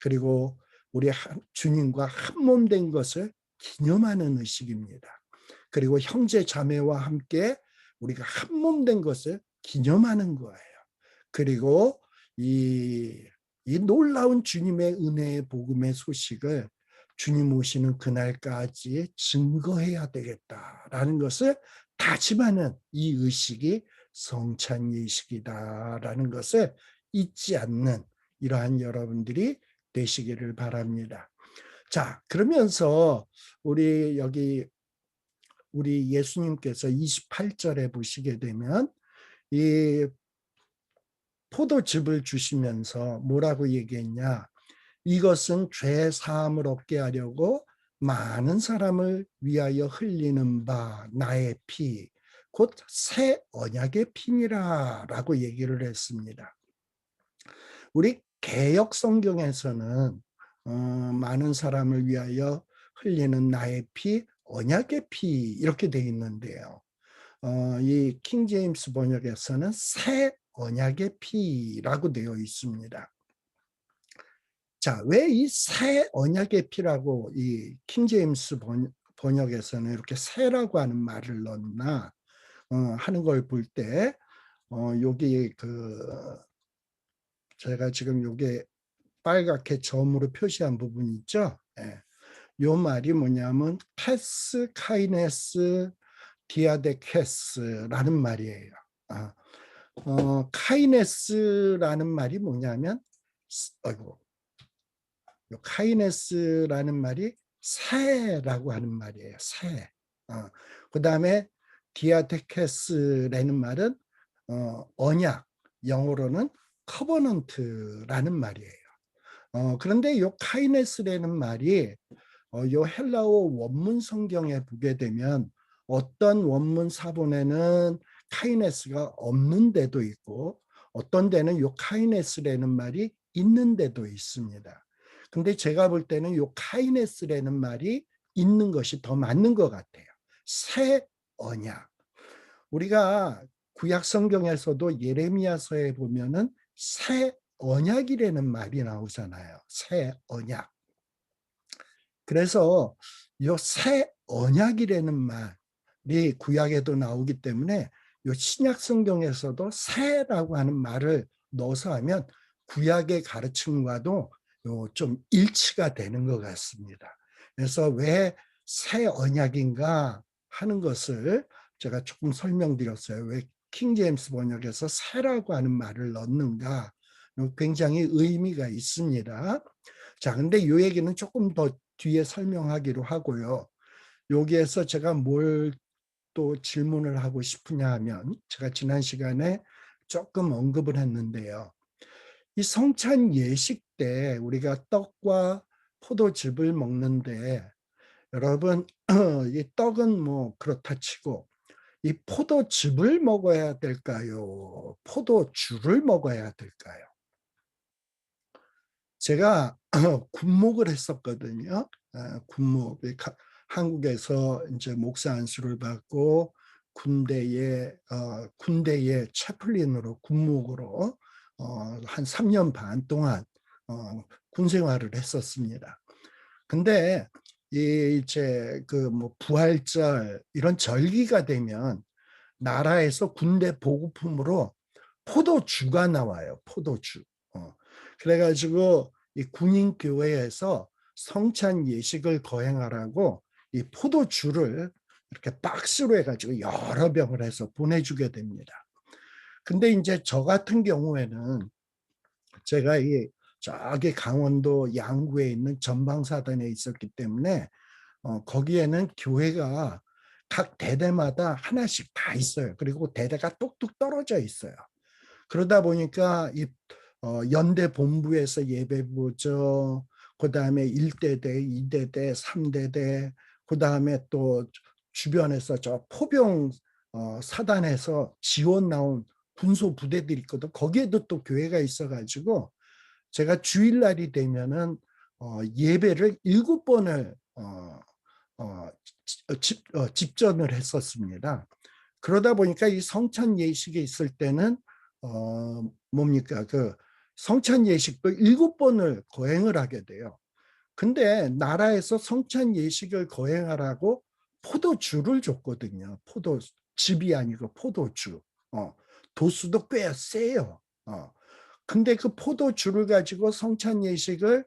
그리고 우리 주님과 한 몸 된 것을 기념하는 의식입니다. 그리고 형제 자매와 함께 우리가 한 몸 된 것을 기념하는 거예요. 그리고 이 놀라운 주님의 은혜의 복음의 소식을 주님 오시는 그날까지 증거해야 되겠다라는 것을 다짐하는 이 의식이 성찬 예식이다라는 것을 잊지 않는 이러한 여러분들이 되시기를 바랍니다. 자, 그러면서 우리 예수님께서 28절에 보시게 되면 이 포도즙을 주시면서 뭐라고 얘기했냐? 이것은 죄 사함을 얻게 하려고 많은 사람을 위하여 흘리는 바 나의 피, 곧 새 언약의 피니라라고 얘기를 했습니다. 우리 개역 성경에서는 많은 사람을 위하여 흘리는 나의 피, 언약의 피 이렇게 돼 있는데요. 이 킹 제임스 번역에서는 새 언약의 피라고 되어 있습니다. 자, 왜 이 새 언약의 피라고 이 킹 제임스 번역에서는 이렇게 새라고 하는 말을 넣나 하는 걸 볼 때 여기 제가 지금 요게 빨갛게 점으로 표시한 부분이 있죠. 예. 요 말이 뭐냐면 테스 카이네스 디아데케스라는 말이에요. 카이네스라는 말이 뭐냐면 아이고, 요 카이네스라는 말이 새라고 하는 말이에요. 새. 그다음에 디아데케스라는 말은 언약, 영어로는 커버넌트라는 말이에요. 그런데 요 카이네스라는 말이 요 헬라어 원문 성경에 보게 되면 어떤 원문 사본에는 카이네스가 없는 데도 있고 어떤 데는 요 카이네스라는 말이 있는 데도 있습니다. 근데 제가 볼 때는 요 카이네스라는 말이 있는 것이 더 맞는 것 같아요. 새 언약. 우리가 구약 성경에서도 예레미야서에 보면은 새 언약이라는 말이 나오잖아요. 새 언약. 그래서 이 새 언약이라는 말이 구약에도 나오기 때문에 이 신약 성경에서도 새라고 하는 말을 넣어서 하면 구약의 가르침과도 좀 일치가 되는 것 같습니다. 그래서 왜 새 언약인가 하는 것을 제가 조금 설명드렸어요. 왜 킹 제임스 번역에서 새라고 하는 말을 넣는가? 굉장히 의미가 있습니다. 자, 근데 이 얘기는 조금 더 뒤에 설명하기로 하고요. 여기에서 제가 뭘 또 질문을 하고 싶으냐 하면 제가 지난 시간에 조금 언급을 했는데요. 이 성찬 예식 때 우리가 떡과 포도즙을 먹는데 여러분 이 떡은 뭐 그렇다 치고 이 포도즙을 먹어야 될까요? 포도주를 먹어야 될까요? 제가 군목을 했었거든요. 군목. 한국에서 이제 목사 안수를 받고 군대의 채플린으로 군목으로 한 3년 반 동안 군 생활을 했었습니다. 근데 이제 그 뭐 부활절 이런 절기가 되면 나라에서 군대 보급품으로 포도주가 나와요. 포도주. 그래가지고 이 군인교회에서 성찬 예식을 거행하라고 이 포도주를 이렇게 박스로 해가지고 여러 병을 해서 보내주게 됩니다. 근데 이제 저 같은 경우에는 제가 저기 강원도 양구에 있는 전방사단에 있었기 때문에 거기에는 교회가 각 대대마다 하나씩 다 있어요. 그리고 대대가 뚝뚝 떨어져 있어요. 그러다 보니까 이 연대 본부에서 예배 보죠. 그다음에 1대대, 2대대, 3대대, 그다음에 또 주변에서 저 포병 사단에서 지원 나온 군소 부대들이 있거든. 거기에도 또 교회가 있어가지고 제가 주일날이 되면은 예배를 7번을 집전을 했었습니다. 그러다 보니까 이 성찬 예식이 있을 때는 뭡니까 그 성찬 예식도 7번을 거행을 하게 돼요. 근데 나라에서 성찬 예식을 거행하라고 포도주를 줬거든요. 포도즙이 아니고 포도주. 도수도 꽤 세요. 근데 그 포도주를 가지고 성찬 예식을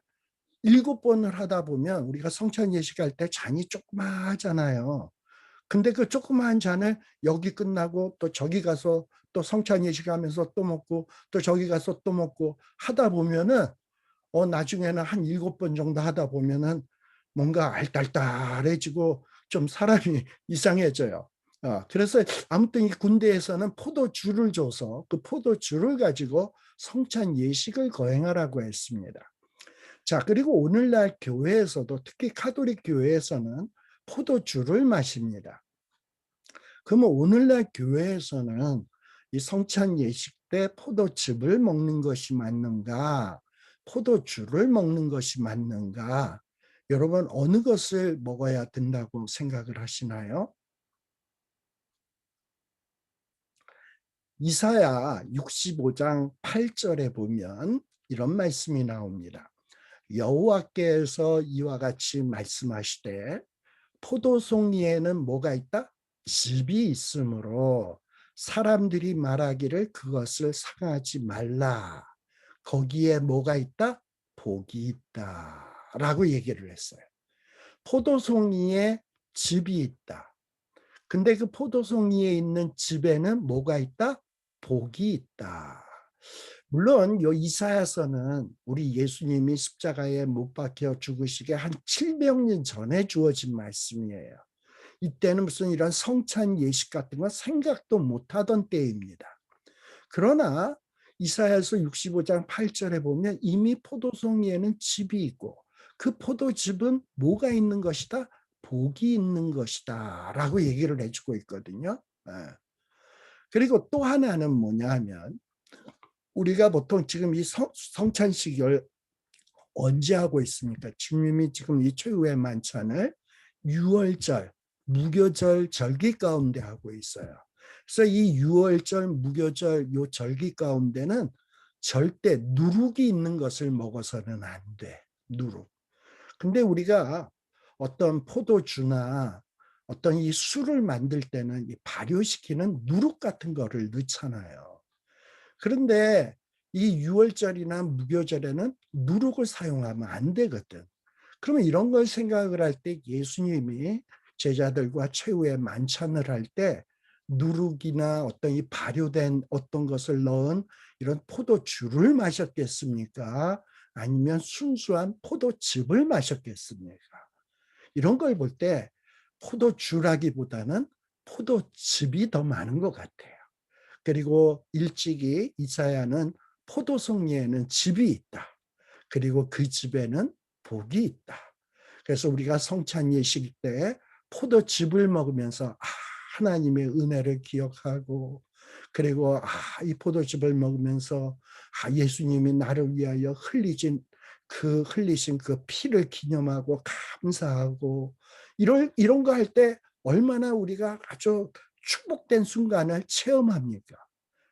7번을 하다 보면 우리가 성찬 예식할 때 잔이 조그마하잖아요. 근데 그 조그마한 잔을 여기 끝나고 또 저기 가서 또 성찬 예식하면서 또 먹고 또 저기 가서 또 먹고 하다 보면은 나중에는 한 7번 정도 하다 보면은 뭔가 알딸딸해지고 좀 사람이 이상해져요. 그래서 아무튼 이 군대에서는 포도주를 줘서 그 포도주를 가지고 성찬 예식을 거행하라고 했습니다. 자, 그리고 오늘날 교회에서도 특히 카톨릭 교회에서는 포도주를 마십니다. 그러면 오늘날 교회에서는 이 성찬 예식 때 포도즙을 먹는 것이 맞는가? 포도주를 먹는 것이 맞는가? 여러분 어느 것을 먹어야 된다고 생각을 하시나요? 이사야 65장 8절에 보면 이런 말씀이 나옵니다. 여호와께서 이와 같이 말씀하시되 포도송이에는 뭐가 있다? 즙이 있으므로 사람들이 말하기를 그것을 상하지 말라. 거기에 뭐가 있다? 복이 있다. 라고 얘기를 했어요. 포도송이에 즙이 있다. 근데 그 포도송이에 있는 즙에는 뭐가 있다? 복이 있다. 물론 요 이사야서는 우리 예수님이 십자가에 못 박혀 죽으시게 한 700년 전에 주어진 말씀이에요. 이때는 무슨 이런 성찬 예식 같은 건 생각도 못하던 때입니다. 그러나 이사야서 65장 8절에 보면 이미 포도송이에는 즙이 있고 그 포도즙은 뭐가 있는 것이다? 복이 있는 것이다 라고 얘기를 해주고 있거든요. 그리고 또 하나는 뭐냐 하면 우리가 보통 지금 이 성찬식을 언제 하고 있습니까? 주님이 지금 이 최후의 만찬을 6월절 무교절 절기 가운데 하고 있어요. 그래서 이 6월절 무교절 요 절기 가운데는 절대 누룩이 있는 것을 먹어서는 안 돼. 누룩. 근데 우리가 어떤 포도주나 어떤 이 술을 만들 때는 이 발효시키는 누룩 같은 거를 넣잖아요. 그런데 이 6월절이나 무교절에는 누룩을 사용하면 안 되거든. 그러면 이런 걸 생각을 할 때 예수님이 제자들과 최후의 만찬을 할 때 누룩이나 어떤 이 발효된 어떤 것을 넣은 이런 포도주를 마셨겠습니까? 아니면 순수한 포도즙을 마셨겠습니까? 이런 걸 볼 때 포도주라기보다는 포도즙이 더 많은 것 같아요. 그리고 일찍이 이사야는 포도송이에는 즙이 있다. 그리고 그 즙에는 복이 있다. 그래서 우리가 성찬 예식 때 포도즙을 먹으면서 하나님의 은혜를 기억하고 그리고 이 포도즙을 먹으면서 예수님이 나를 위하여 흘리신 그 피를 기념하고 감사하고 이런 거 할 때 얼마나 우리가 아주 축복된 순간을 체험합니까?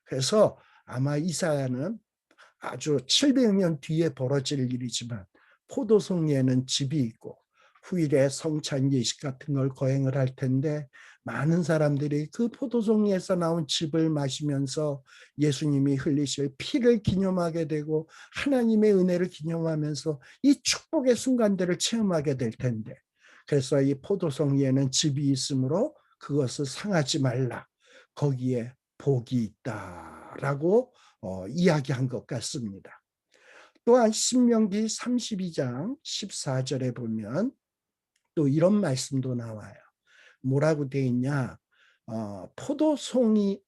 그래서 아마 이사야는 아주 700년 뒤에 벌어질 일이지만 포도송이에는 즙이 있고 후일에 성찬 예식 같은 걸 거행을 할 텐데 많은 사람들이 그 포도송이에서 나온 즙을 마시면서 예수님이 흘리실 피를 기념하게 되고 하나님의 은혜를 기념하면서 이 축복의 순간들을 체험하게 될 텐데 그래서 이 포도송이에는 즙이 있으므로 그것을 상하지 말라. 거기에 복이 있다라고 이야기한 것 같습니다. 또한 신명기 32장 14절에 보면 또 이런 말씀도 나와요. 뭐라고 돼 있냐? 포도송이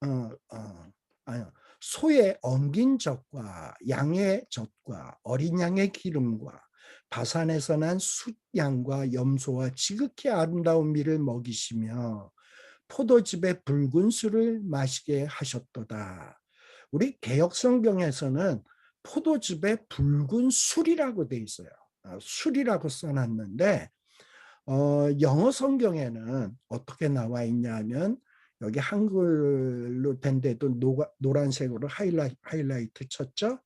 소의 엉긴 젖과 양의 젖과 어린 양의 기름과 바산에서 난 숫양과 염소와 지극히 아름다운 밀을 먹이시며 포도즙의 붉은 술을 마시게 하셨도다. 우리 개역성경에서는 포도즙의 붉은 술이라고 돼 있어요. 술이라고 써놨는데 영어 성경에는 어떻게 나와 있냐면 여기 한글로 된 데도 노란색으로 하이라이트 쳤죠?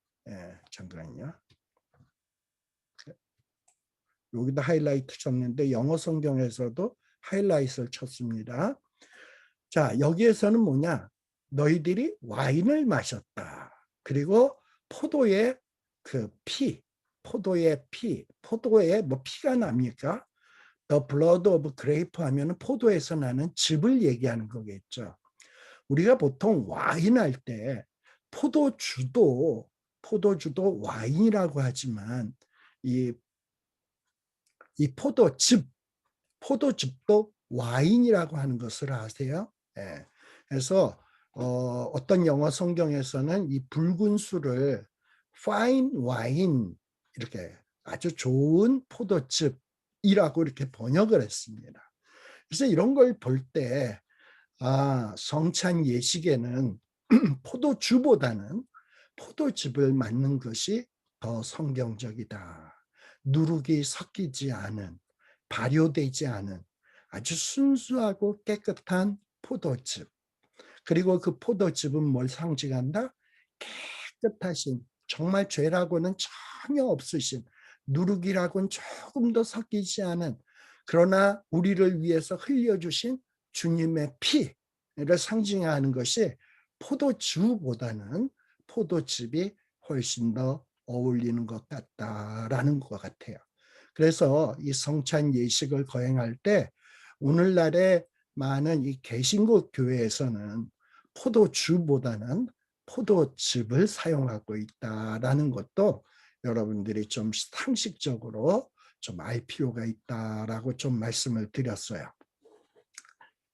잠깐만요. 여기다 하이라이트 쳤는데 영어 성경에서도 하이라이트를 쳤습니다. 자, 여기에서는 뭐냐? 너희들이 와인을 마셨다. 그리고 포도의 그 포도의 피, 포도에 뭐 피가 납니까? The blood of grape 하면은 포도에서 나는 즙을 얘기하는 거겠죠. 우리가 보통 와인 할 때 포도주도 와인이라고 하지만 이 포도즙도 와인이라고 하는 것을 아세요? 예. 그래서 어떤 영어 성경에서는 이 붉은 술을 fine wine 이렇게 아주 좋은 포도즙이라고 이렇게 번역을 했습니다. 그래서 이런 걸 볼 때 성찬 예식에는 포도주보다는 포도즙을 맞는 것이 더 성경적이다. 누룩이 섞이지 않은, 발효되지 않은 아주 순수하고 깨끗한 포도즙. 그리고 그 포도즙은 뭘 상징한다? 깨끗하신, 정말 죄라고는 전혀 없으신, 누룩이라고는 조금 더 섞이지 않은, 그러나 우리를 위해서 흘려주신 주님의 피를 상징하는 것이 포도주보다는 포도즙이 훨씬 더 어울리는 것 같다라는 것 같아요. 그래서 이 성찬 예식을 거행할 때 오늘날의 많은 이 개신교 교회에서는 포도주보다는 포도즙을 사용하고 있다라는 것도 여러분들이 좀 상식적으로 좀 알 필요가 있다라고 좀 말씀을 드렸어요.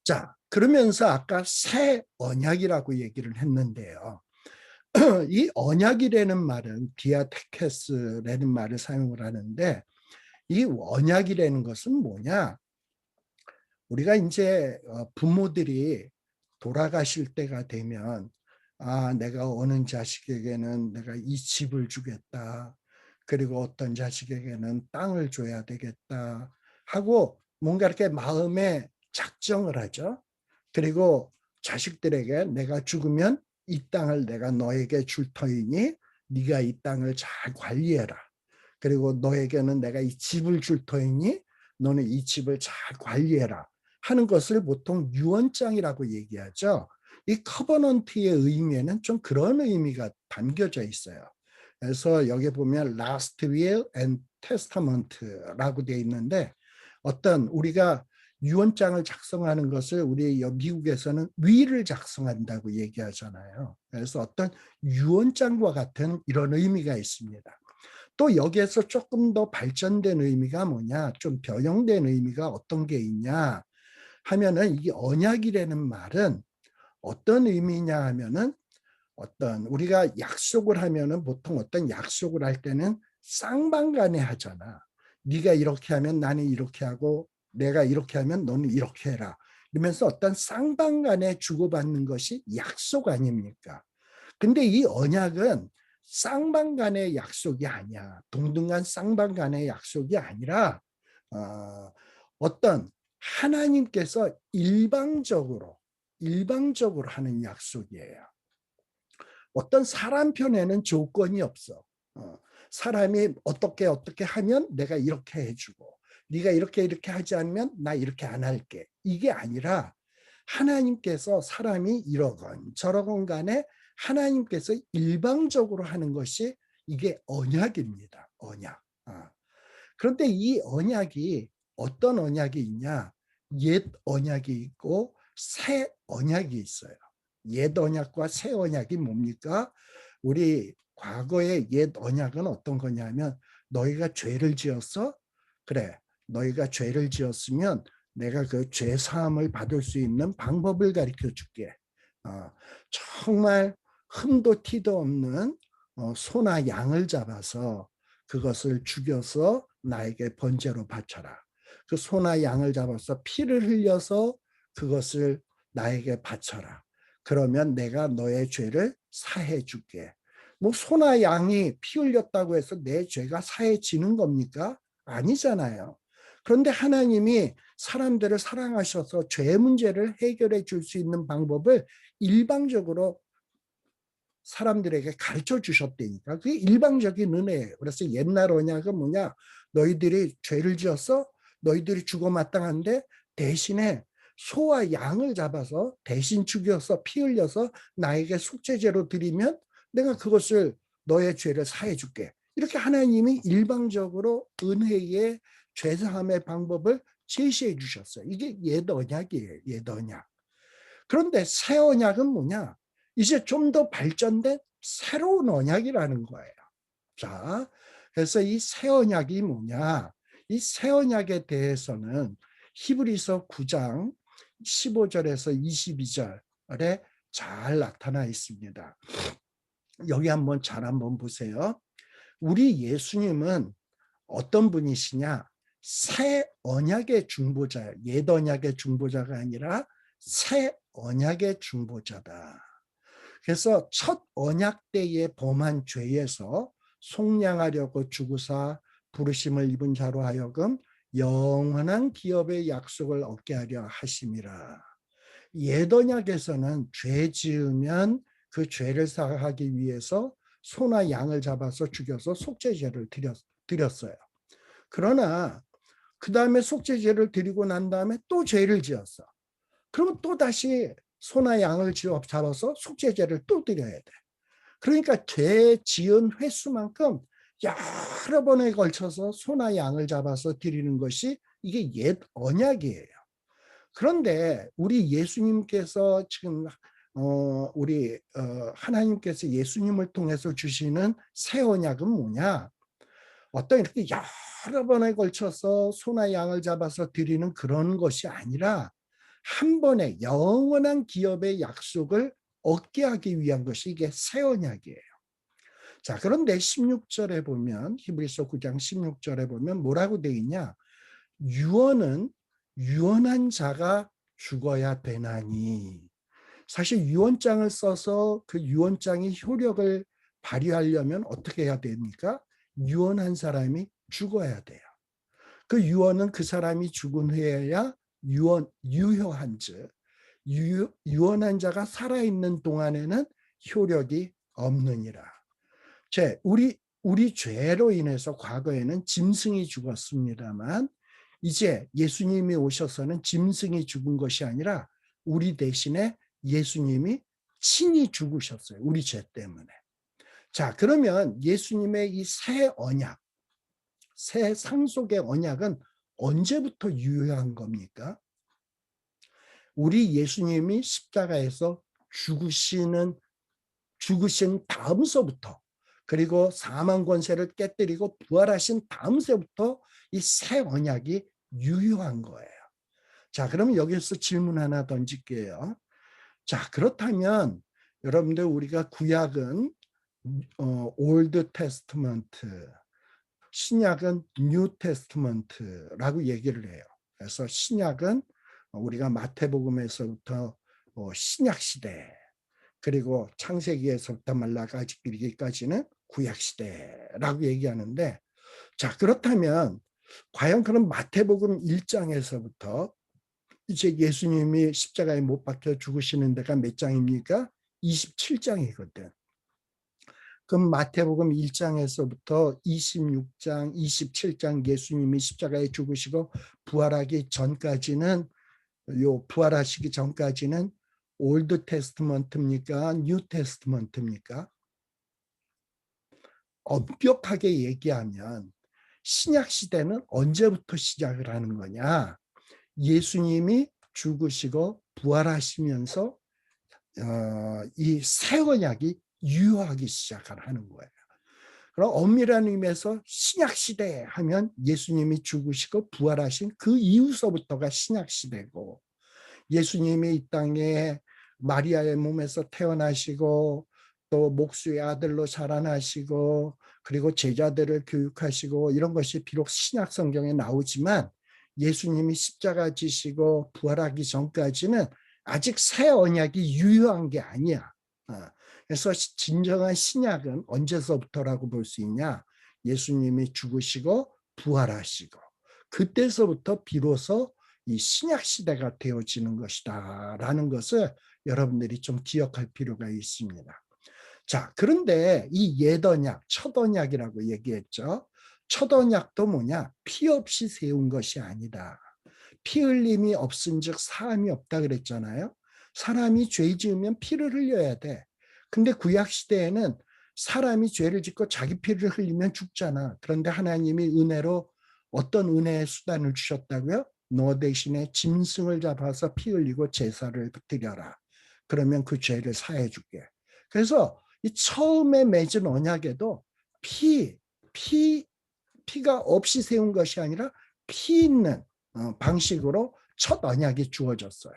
자, 그러면서 아까 새 언약이라고 얘기를 했는데요. 이 언약이라는 말은 디아테케스라는 말을 사용을 하는데 이 언약이라는 것은 뭐냐? 우리가 이제 부모들이 돌아가실 때가 되면 내가 어느 자식에게는 내가 이 집을 주겠다. 그리고 어떤 자식에게는 땅을 줘야 되겠다 하고 뭔가 이렇게 마음에 작정을 하죠. 그리고 자식들에게 내가 죽으면 이 땅을 내가 너에게 줄 터이니 네가 이 땅을 잘 관리해라. 그리고 너에게는 내가 이 집을 줄 터이니 너는 이 집을 잘 관리해라 하는 것을 보통 유언장이라고 얘기하죠. 이 커버넌트의 의미에는 좀 그런 의미가 담겨져 있어요. 그래서 여기 보면 last will and testament라고 되어 있는데 어떤 우리가 유언장을 작성하는 것을 우리 미국에서는 will을 작성한다고 얘기하잖아요. 그래서 어떤 유언장과 같은 이런 의미가 있습니다. 또 여기에서 조금 더 발전된 의미가 뭐냐, 좀 변형된 의미가 어떤 게 있냐 하면은 이 언약이라는 말은 어떤 의미냐 하면은 어떤 우리가 약속을 하면은 보통 어떤 약속을 할 때는 쌍방간에 하잖아. 네가 이렇게 하면 나는 이렇게 하고 내가 이렇게 하면 너는 이렇게 해라. 이러면서 어떤 쌍방간에 주고받는 것이 약속 아닙니까? 근데 이 언약은 쌍방간의 약속이 아니야. 동등한 쌍방간의 약속이 아니라 어떤 하나님께서 일방적으로 하는 약속이에요. 어떤 사람 편에는 조건이 없어. 사람이 어떻게 하면 내가 이렇게 해주고 네가 이렇게 하지 않으면 나 이렇게 안 할게. 이게 아니라 하나님께서 사람이 이러건 저러건 간에 하나님께서 일방적으로 하는 것이 이게 언약입니다. 언약. 그런데 이 언약이 어떤 언약이 있냐? 옛 언약이 있고 새 언약이 있어요. 옛 언약과 새 언약이 뭡니까? 우리 과거의 옛 언약은 어떤 거냐면 너희가 죄를 지었어? 그래. 너희가 죄를 지었으면 내가 그 죄 사함을 받을 수 있는 방법을 가르쳐 줄게. 정말 흠도 티도 없는 소나 양을 잡아서 그것을 죽여서 나에게 번제로 바쳐라. 그 소나 양을 잡아서 피를 흘려서 그것을 나에게 바쳐라. 그러면 내가 너의 죄를 사해 줄게. 뭐 소나 양이 피 흘렸다고 해서 내 죄가 사해지는 겁니까? 아니잖아요. 그런데 하나님이 사람들을 사랑하셔서 죄 문제를 해결해 줄 수 있는 방법을 일방적으로 사람들에게 가르쳐 주셨다니까. 그게 일방적인 은혜예요. 그래서 옛날 언약은 뭐냐? 너희들이 죄를 지었어? 너희들이 죽어 마땅한데 대신에 소와 양을 잡아서 대신 죽여서 피 흘려서 나에게 속죄제로 드리면 내가 그것을 너의 죄를 사해 줄게. 이렇게 하나님이 일방적으로 은혜의 죄사함의 방법을 제시해 주셨어요. 이게 옛 언약이에요. 옛 언약. 그런데 새 언약은 뭐냐? 이제 좀 더 발전된 새로운 언약이라는 거예요. 자, 그래서 이 새 언약이 뭐냐? 이 새 언약에 대해서는 히브리서 9장 15절에서 22절에 잘 나타나 있습니다. 여기 한번 보세요. 우리 예수님은 어떤 분이시냐? 새 언약의 중보자예요. 옛 언약의 중보자가 아니라 새 언약의 중보자다. 그래서 첫 언약 때에 범한 죄에서 속량하려고 죽으사 부르심을 입은 자로 하여금 영원한 기업의 약속을 얻게 하려 하심이라. 옛 언약에서는 죄 지으면 그 죄를 사하기 위해서 소나 양을 잡아서 죽여서 속죄제를 드렸어요. 그러나 그 다음에 속죄제를 드리고 난 다음에 또 죄를 지었어. 그러면 또 다시 소나 양을 잡아서 속죄제를 또 드려야 돼. 그러니까 죄 지은 횟수만큼 여러 번에 걸쳐서 소나 양을 잡아서 드리는 것이 이게 옛 언약이에요. 그런데 우리 예수님께서 지금 하나님께서 예수님을 통해서 주시는 새 언약은 뭐냐? 어떤 이렇게 여러 번에 걸쳐서 소나 양을 잡아서 드리는 그런 것이 아니라 한 번에 영원한 기업의 약속을 얻게 하기 위한 것이 이게 새 언약이에요. 자, 그런데 16절에 보면 히브리서 9장 16절에 보면 뭐라고 되어 있냐? 유언은 유언한 자가 죽어야 되나니. 사실 유언장을 써서 그 유언장이 효력을 발휘하려면 어떻게 해야 됩니까? 유언한 사람이 죽어야 돼요. 그 유언은 그 사람이 죽은 후에야 유효한즉 유언한 자가 살아있는 동안에는 효력이 없느니라. 우리 죄로 인해서 과거에는 짐승이 죽었습니다만 이제 예수님이 오셔서는 짐승이 죽은 것이 아니라 우리 대신에 예수님이 친히 죽으셨어요. 우리 죄 때문에. 자, 그러면 예수님의 이 새 언약, 새 상속의 언약은 언제부터 유효한 겁니까? 우리 예수님이 십자가에서 죽으신 다음서부터, 그리고 사망 권세를 깨뜨리고 부활하신 다음서부터 이 새 언약이 유효한 거예요. 자, 그러면 여기서 질문 하나 던질게요. 자, 그렇다면 여러분들 우리가 구약은 올드 테스트먼트, 신약은 뉴 테스트먼트라고 얘기를 해요. 그래서 신약은 우리가 마태복음에서부터 신약 시대, 그리고 창세기에서부터 말라기까지는 구약 시대라고 얘기하는데, 자, 그렇다면 과연 그럼 마태복음 1장에서부터 이제 예수님이 십자가에 못 박혀 죽으시는 데가 몇 장입니까? 27장이거든. 그럼 마태복음 1장에서부터 26장, 27장 예수님이 십자가에 죽으시고 부활하기 전까지는, 부활하시기 전까지는 올드 테스트먼트입니까? 뉴 테스트먼트입니까? 엄격하게 얘기하면 신약 시대는 언제부터 시작을 하는 거냐? 예수님이 죽으시고 부활하시면서 이 새 언약이 유효하기 시작을 하는 거예요. 그럼 엄밀한 의미에서 신약 시대 하면 예수님이 죽으시고 부활하신 그 이후서부터가 신약 시대고, 예수님이 이 땅에 마리아의 몸에서 태어나시고 또 목수의 아들로 자라나시고 그리고 제자들을 교육하시고 이런 것이 비록 신약 성경에 나오지만 예수님이 십자가 지시고 부활하기 전까지는 아직 새 언약이 유효한 게 아니야. 그래서 진정한 신약은 언제서부터라고 볼 수 있냐? 예수님이 죽으시고 부활하시고 그때서부터 비로소 이 신약 시대가 되어지는 것이다 라는 것을 여러분들이 좀 기억할 필요가 있습니다. 자, 그런데 이 옛 언약, 첫 언약이라고 얘기했죠. 첫 언약도 뭐냐? 피 없이 세운 것이 아니다. 피 흘림이 없은즉 사함이 없다 그랬잖아요. 사람이 죄 지으면 피를 흘려야 돼. 근데 구약 시대에는 사람이 죄를 짓고 자기 피를 흘리면 죽잖아. 그런데 하나님이 은혜로 어떤 은혜의 수단을 주셨다고요? 너 대신에 짐승을 잡아서 피 흘리고 제사를 드려라. 그러면 그 죄를 사해 줄게. 그래서 이 처음에 맺은 언약에도 피, 피, 피가 없이 세운 것이 아니라 피 있는 방식으로 첫 언약이 주어졌어요.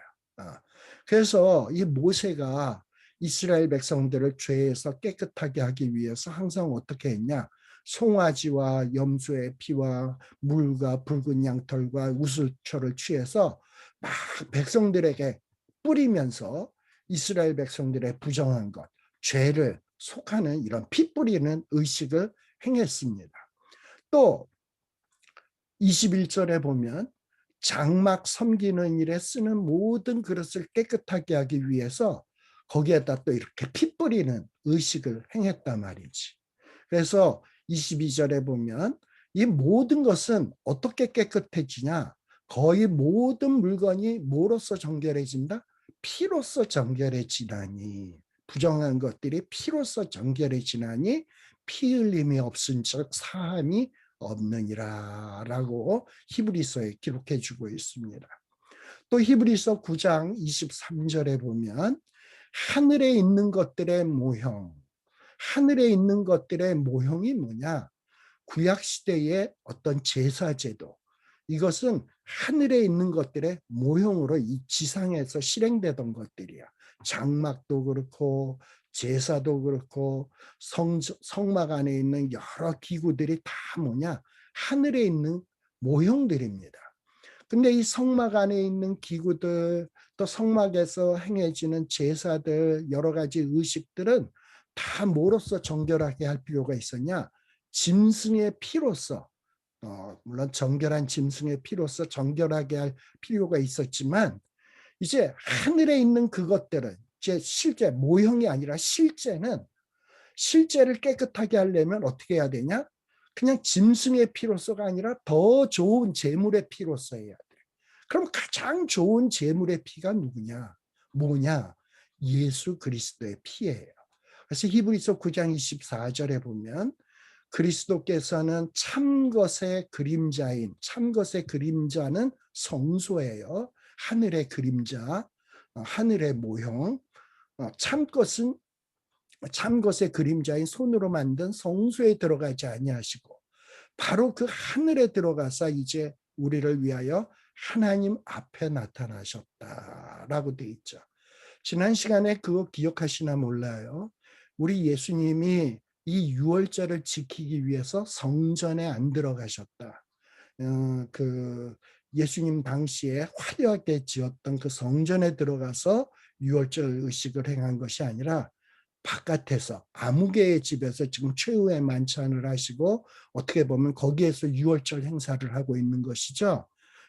그래서 이 모세가 이스라엘 백성들을 죄에서 깨끗하게 하기 위해서 항상 어떻게 했냐? 송아지와 염소의 피와 물과 붉은 양털과 우슬초를 취해서 막 백성들에게 뿌리면서 이스라엘 백성들의 부정한 것, 죄를 속하는 이런 피 뿌리는 의식을 행했습니다. 또 21절에 보면 장막 섬기는 일에 쓰는 모든 그릇을 깨끗하게 하기 위해서 거기에다 또 이렇게 피 뿌리는 의식을 행했단 말이지. 그래서 22절에 보면 이 모든 것은 어떻게 깨끗해지냐? 거의 모든 물건이 뭐로서 정결해진다? 피로서 정결해지나니. 부정한 것들이 피로서 정결해지나니 피 흘림이 없은 즉 사함이 없느니라 라고 히브리서에 기록해 주고 있습니다. 또 히브리서 9장 23절에 보면 하늘에 있는 것들의 모형, 하늘에 있는 것들의 모형이 뭐냐? 구약시대의 어떤 제사제도, 이것은 하늘에 있는 것들의 모형으로 이 지상에서 실행되던 것들이야. 장막도 그렇고 제사도 그렇고 성막 안에 있는 여러 기구들이 다 뭐냐? 하늘에 있는 모형들입니다. 근데 이 성막 안에 있는 기구들, 또 성막에서 행해지는 제사들, 여러 가지 의식들은 다 뭐로서 정결하게 할 필요가 있었냐? 짐승의 피로서, 물론 정결한 짐승의 피로서 정결하게 할 필요가 있었지만, 이제 하늘에 있는 그것들은 이제 실제 모형이 아니라 실제를 깨끗하게 하려면 어떻게 해야 되냐? 그냥 짐승의 피로서가 아니라 더 좋은 제물의 피로서 해야 돼. 그럼 가장 좋은 제물의 피가 누구냐? 뭐냐? 예수 그리스도의 피예요. 그래서 히브리서 9장 24절에 보면 그리스도께서는 참것의 그림자인, 참것의 그림자는 성소예요. 하늘의 그림자, 하늘의 모형. 참것의 그림자인 손으로 만든 성소에 들어가지 아니하시고 바로 그 하늘에 들어가서 이제 우리를 위하여 하나님 앞에 나타나셨다라고 돼 있죠. 지난 시간에 그거 기억하시나 몰라요. 우리 예수님이 이 유월절을 지키기 위해서 성전에 안 들어가셨다. 그 예수님 당시에 화려하게 지었던 그 성전에 들어가서 유월절 의식을 행한 것이 아니라 바깥에서 아무개의 집에서 지금 최후의 만찬을 하시고 어떻게 보면 거기에서 유월절 행사를 하고 있는 것이죠.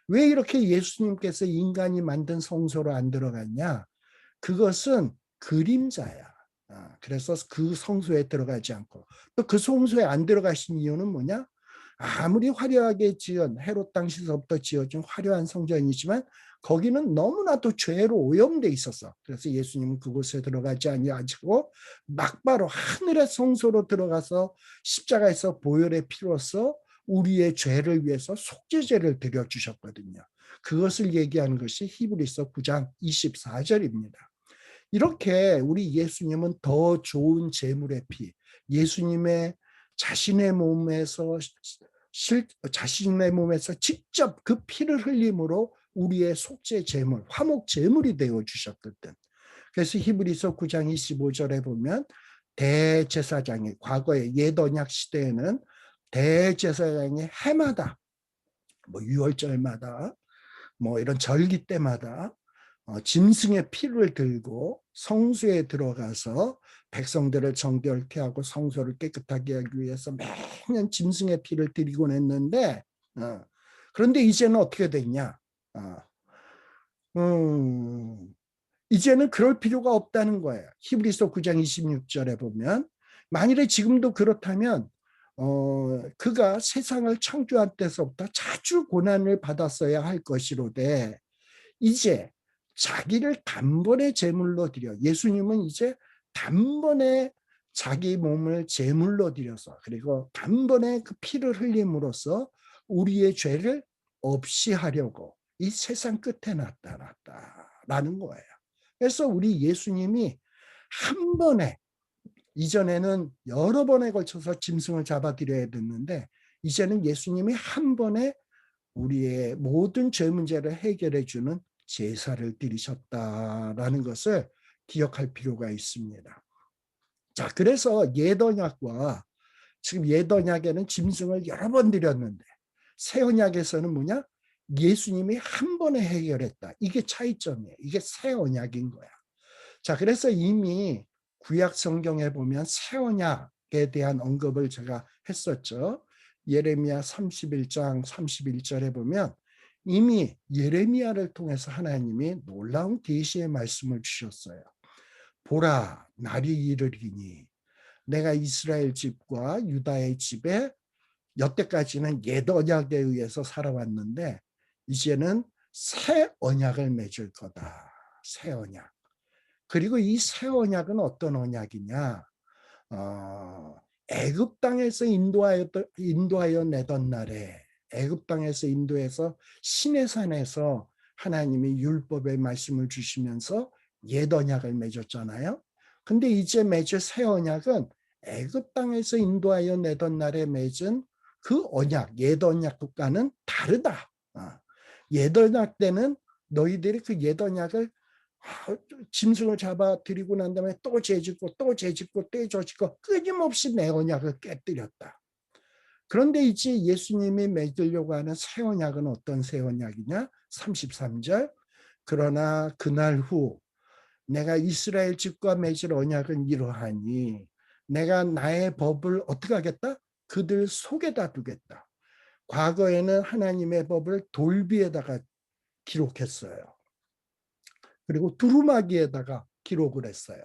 왜 이렇게 예수님께서 인간이 만든 성소로 안 들어갔냐? 그것은 그림자야. 그래서 그 성소에 들어가지 않고 또 그 성소에 안 들어가신 이유는 뭐냐? 아무리 화려하게 지은 헤롯 당시서부터 지어진 화려한 성전이지만 거기는 너무나도 죄로 오염돼 있었어. 그래서 예수님은 그곳에 들어가지 아니하시고 막바로 하늘의 성소로 들어가서 십자가에서 보혈의 피로써 우리의 죄를 위해서 속죄제를 드려주셨거든요. 그것을 얘기하는 것이 히브리서 9장 24절입니다. 이렇게 우리 예수님은 더 좋은 제물의 피, 예수님의 자신의 몸에서 직접 그 피를 흘림으로 우리의 속죄 제물, 화목 제물이 되어 주셨거든. 그래서 히브리서 9장 25절에 보면 대제사장이 과거의 옛 언약 시대에는 대제사장이 해마다 뭐 유월절마다 뭐 이런 절기 때마다 짐승의 피를 들고 성소에 들어가서 백성들을 정결케 하고 성소를 깨끗하게 하기 위해서 매년 짐승의 피를 드리곤 했는데 그런데 이제는 어떻게 됐냐? 이제는 그럴 필요가 없다는 거예요. 히브리서 9장 26절에 보면 만일에 지금도 그렇다면 그가 세상을 창조한 때서부터 자주 고난을 받았어야 할 것이로되 이제 자기를 단번에 제물로 드려 예수님은 이제 단번에 자기 몸을 제물로 드려서 그리고 단번에 그 피를 흘림으로써 우리의 죄를 없이 하려고 이 세상 끝에 나타났다라는 거예요. 그래서 우리 예수님이 한 번에, 이전에는 여러 번에 걸쳐서 짐승을 잡아드려야 됐는데 이제는 예수님이 한 번에 우리의 모든 죄 문제를 해결해 주는 제사를 드리셨다라는 것을 기억할 필요가 있습니다. 자, 그래서 옛 언약과 지금 옛 언약에는 짐승을 여러 번 드렸는데 새 언약에서는 뭐냐? 예수님이 한 번에 해결했다. 이게 차이점이에요. 이게 새 언약인 거야. 자, 그래서 이미 구약 성경에 보면 새 언약에 대한 언급을 제가 했었죠. 예레미야 31장 31절에 보면 이미 예레미야를 통해서 하나님이 놀라운 계시의 말씀을 주셨어요. 보라, 날이 이르리니 내가 이스라엘 집과 유다의 집에, 여태까지는 옛 언약에 의해서 살아왔는데 이제는 새 언약을 맺을 거다. 새 언약. 그리고 이 새 언약은 어떤 언약이냐? 애굽 땅에서 인도하여 내던 날에, 애굽 땅에서 인도해서 시내산에서 하나님이 율법의 말씀을 주시면서 옛 언약을 맺었잖아요. 근데 이제 맺을 새 언약은 애굽 땅에서 인도하여 내던 날에 맺은 그 언약, 옛 언약과는 다르다. 옛 언약 때는 너희들이 그 옛 언약을 짐승을 잡아 들이고 난 다음에 또 죄짓고 또 죄짓고 또 죄짓고 끊임없이 내 언약을 깨뜨렸다. 그런데 이제 예수님이 맺으려고 하는 새 언약은 어떤 새 언약이냐? 33절. 그러나 그날 후 내가 이스라엘 집과 맺을 언약은 이러하니 내가 나의 법을 어떻게 하겠다? 그들 속에다 두겠다. 과거에는 하나님의 법을 돌비에다가 기록했어요. 그리고 두루마기에다가 기록을 했어요.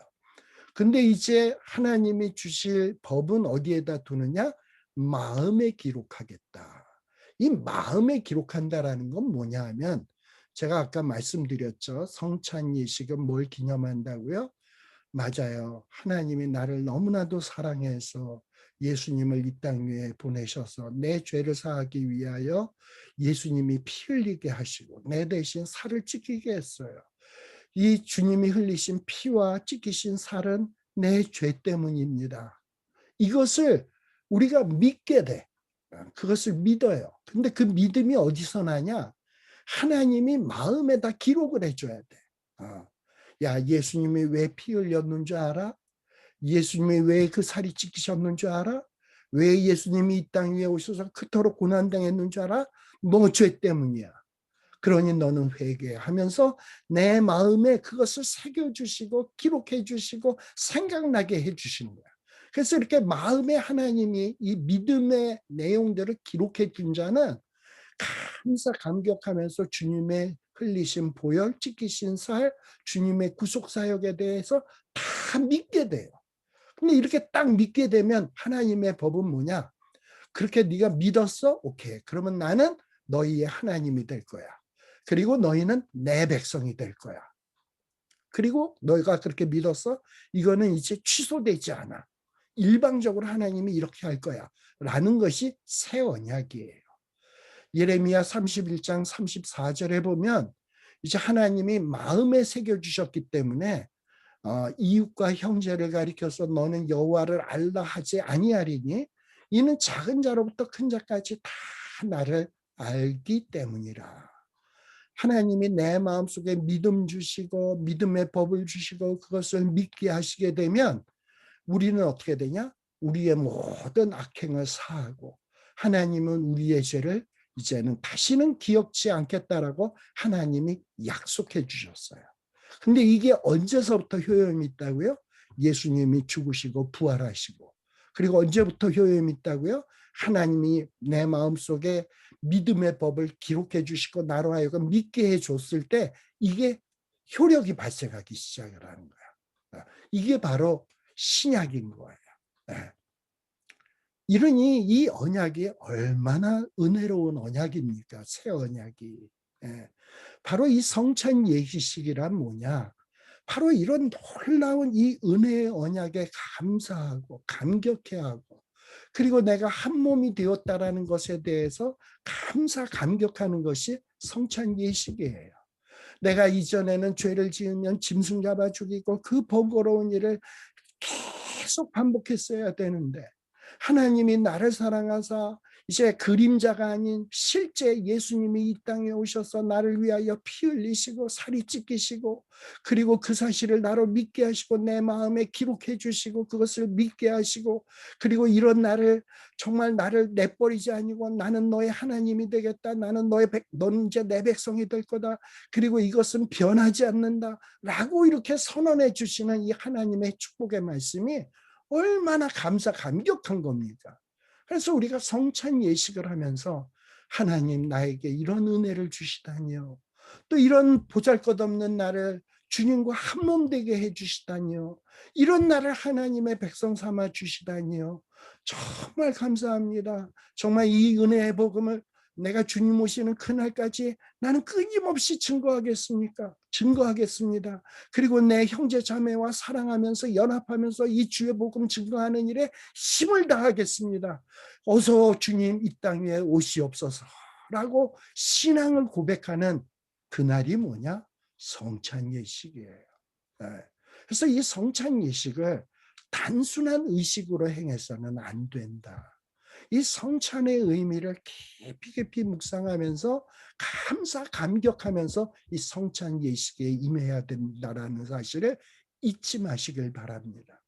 근데 이제 하나님이 주실 법은 어디에다 두느냐? 마음에 기록하겠다. 이 마음에 기록한다라는 건 뭐냐 하면 제가 아까 말씀드렸죠. 성찬 예식은 뭘 기념한다고요? 맞아요. 하나님이 나를 너무나도 사랑해서 예수님을 이 땅 위에 보내셔서 내 죄를 사하기 위하여 예수님이 피 흘리게 하시고 내 대신 살을 찢기게 했어요. 이 주님이 흘리신 피와 찢기신 살은 내 죄 때문입니다. 이것을 우리가 믿게 돼. 그것을 믿어요. 근데 그 믿음이 어디서 나냐? 하나님이 마음에다 기록을 해줘야 돼. 야, 예수님이 왜 피 흘렸는 줄 알아? 예수님이 왜 그 살이 찢기셨는 줄 알아? 왜 예수님이 이 땅 위에 오셔서 그토록 고난당했는 줄 알아? 너 죄 때문이야. 그러니 너는 회개하면서 내 마음에 그것을 새겨주시고 기록해주시고 생각나게 해주시는 거야. 그래서 이렇게 마음에 하나님이 이 믿음의 내용들을 기록해 둔 자는 감사 감격하면서 주님의 흘리신 보혈, 찢기신 살, 주님의 구속사역에 대해서 다 믿게 돼요. 근데 이렇게 딱 믿게 되면 하나님의 법은 뭐냐? 그렇게 네가 믿었어? 오케이. 그러면 나는 너희의 하나님이 될 거야. 그리고 너희는 내 백성이 될 거야. 그리고 너희가 그렇게 믿었어? 이거는 이제 취소되지 않아. 일방적으로 하나님이 이렇게 할 거야. 라는 것이 새 언약이에요. 예레미야 31장 34절에 보면 이제 하나님이 마음에 새겨주셨기 때문에 이웃과 형제를 가리켜서 너는 여호와를 알라 하지 아니하리니 이는 작은 자로부터 큰 자까지 다 나를 알기 때문이라. 하나님이 내 마음속에 믿음 주시고 믿음의 법을 주시고 그것을 믿게 하시게 되면 우리는 어떻게 되냐? 우리의 모든 악행을 사하고 하나님은 우리의 죄를 이제는 다시는 기억지 않겠다라고 하나님이 약속해 주셨어요. 근데 이게 언제서부터 효용이 있다고요? 예수님이 죽으시고 부활하시고. 그리고 언제부터 효용이 있다고요? 하나님이 내 마음속에 믿음의 법을 기록해 주시고 나로 하여금 믿게 해줬을 때 이게 효력이 발생하기 시작을 하는 거야. 이게 바로 신약인 거예요. 이러니 이 언약이 얼마나 은혜로운 언약입니까? 새 언약이. 바로 이 성찬 예식이란 뭐냐? 바로 이런 놀라운 이 은혜의 언약에 감사하고 감격해야 하고, 그리고 내가 한 몸이 되었다라는 것에 대해서 감격하는 것이 성찬 예식이에요. 내가 이전에는 죄를 지으면 짐승 잡아 죽이고 그 번거로운 일을 계속 반복했어야 되는데, 하나님이 나를 사랑하사 이제 그림자가 아닌 실제 예수님이 이 땅에 오셔서 나를 위하여 피 흘리시고 살이 찢기시고, 그리고 그 사실을 나로 믿게 하시고 내 마음에 기록해 주시고 그것을 믿게 하시고, 그리고 이런 나를 정말 나를 내버리지 아니고 나는 너의 하나님이 되겠다, 너는 이제 내 백성이 될 거다, 그리고 이것은 변하지 않는다 라고 이렇게 선언해 주시는 이 하나님의 축복의 말씀이 얼마나 감격한 겁니까? 그래서 우리가 성찬 예식을 하면서 하나님 나에게 이런 은혜를 주시다니요, 또 이런 보잘것없는 나를 주님과 한 몸 되게 해주시다니요, 이런 나를 하나님의 백성 삼아 주시다니요, 정말 감사합니다. 정말 이 은혜의 복음을 내가 주님 오시는 그날까지 나는 끊임없이 증거하겠습니다. 그리고 내 형제 자매와 사랑하면서 연합하면서 이 주의 복음 증거하는 일에 힘을 다하겠습니다. 어서 주님 이 땅 위에 오시옵소서라고 신앙을 고백하는 그날이 뭐냐? 성찬 예식이에요. 그래서 이 성찬 예식을 단순한 의식으로 행해서는 안 된다. 이 성찬의 의미를 깊이 묵상하면서 감격하면서 이 성찬 예식에 임해야 된다라는 사실을 잊지 마시길 바랍니다.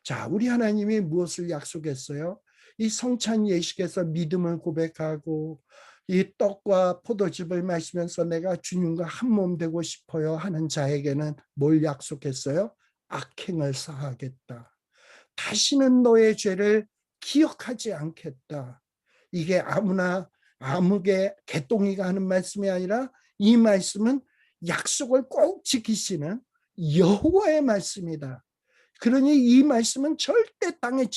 자, 우리 하나님이 무엇을 약속했어요? 이 성찬 예식에서 믿음을 고백하고 이 떡과 포도즙을 마시면서 내가 주님과 한 몸 되고 싶어요 하는 자에게는 뭘 약속했어요? 악행을 사하겠다. 다시는 너의 죄를 기억하지 않겠다. 이게 아무개 개똥이가 하는 말씀이 아니라 이 말씀은 약속을 꼭 지키시는 여호와의 말씀이다. 그러니 이 말씀은 절대 땅에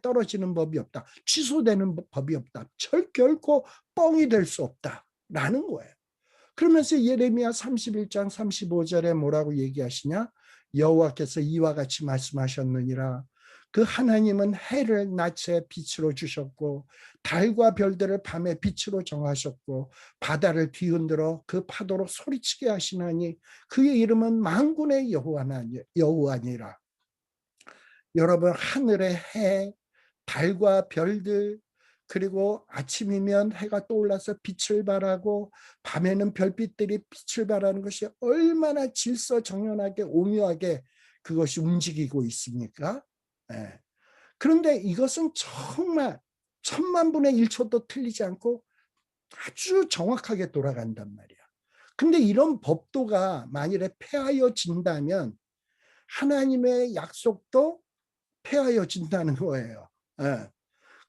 떨어지는 법이 없다. 취소되는 법이 없다. 결코 뻥이 될 수 없다라는 거예요. 그러면서 예레미야 31장 35절에 뭐라고 얘기하시냐? 여호와께서 이와 같이 말씀하셨느니라. 그 하나님은 해를 낮에 빛으로 주셨고 달과 별들을 밤에 빛으로 정하셨고 바다를 뒤흔들어 그 파도로 소리치게 하시나니 그의 이름은 만군의 여호와니라. 여러분, 하늘의 해, 달과 별들, 그리고 아침이면 해가 떠올라서 빛을 발하고 밤에는 별빛들이 빛을 발하는 것이 얼마나 질서정연하게 오묘하게 그것이 움직이고 있습니까? 예. 그런데 이것은 정말 천만 분의 1초도 틀리지 않고 아주 정확하게 돌아간단 말이야. 근데 이런 법도가 만일에 폐하여진다면 하나님의 약속도 폐하여진다는 거예요. 예.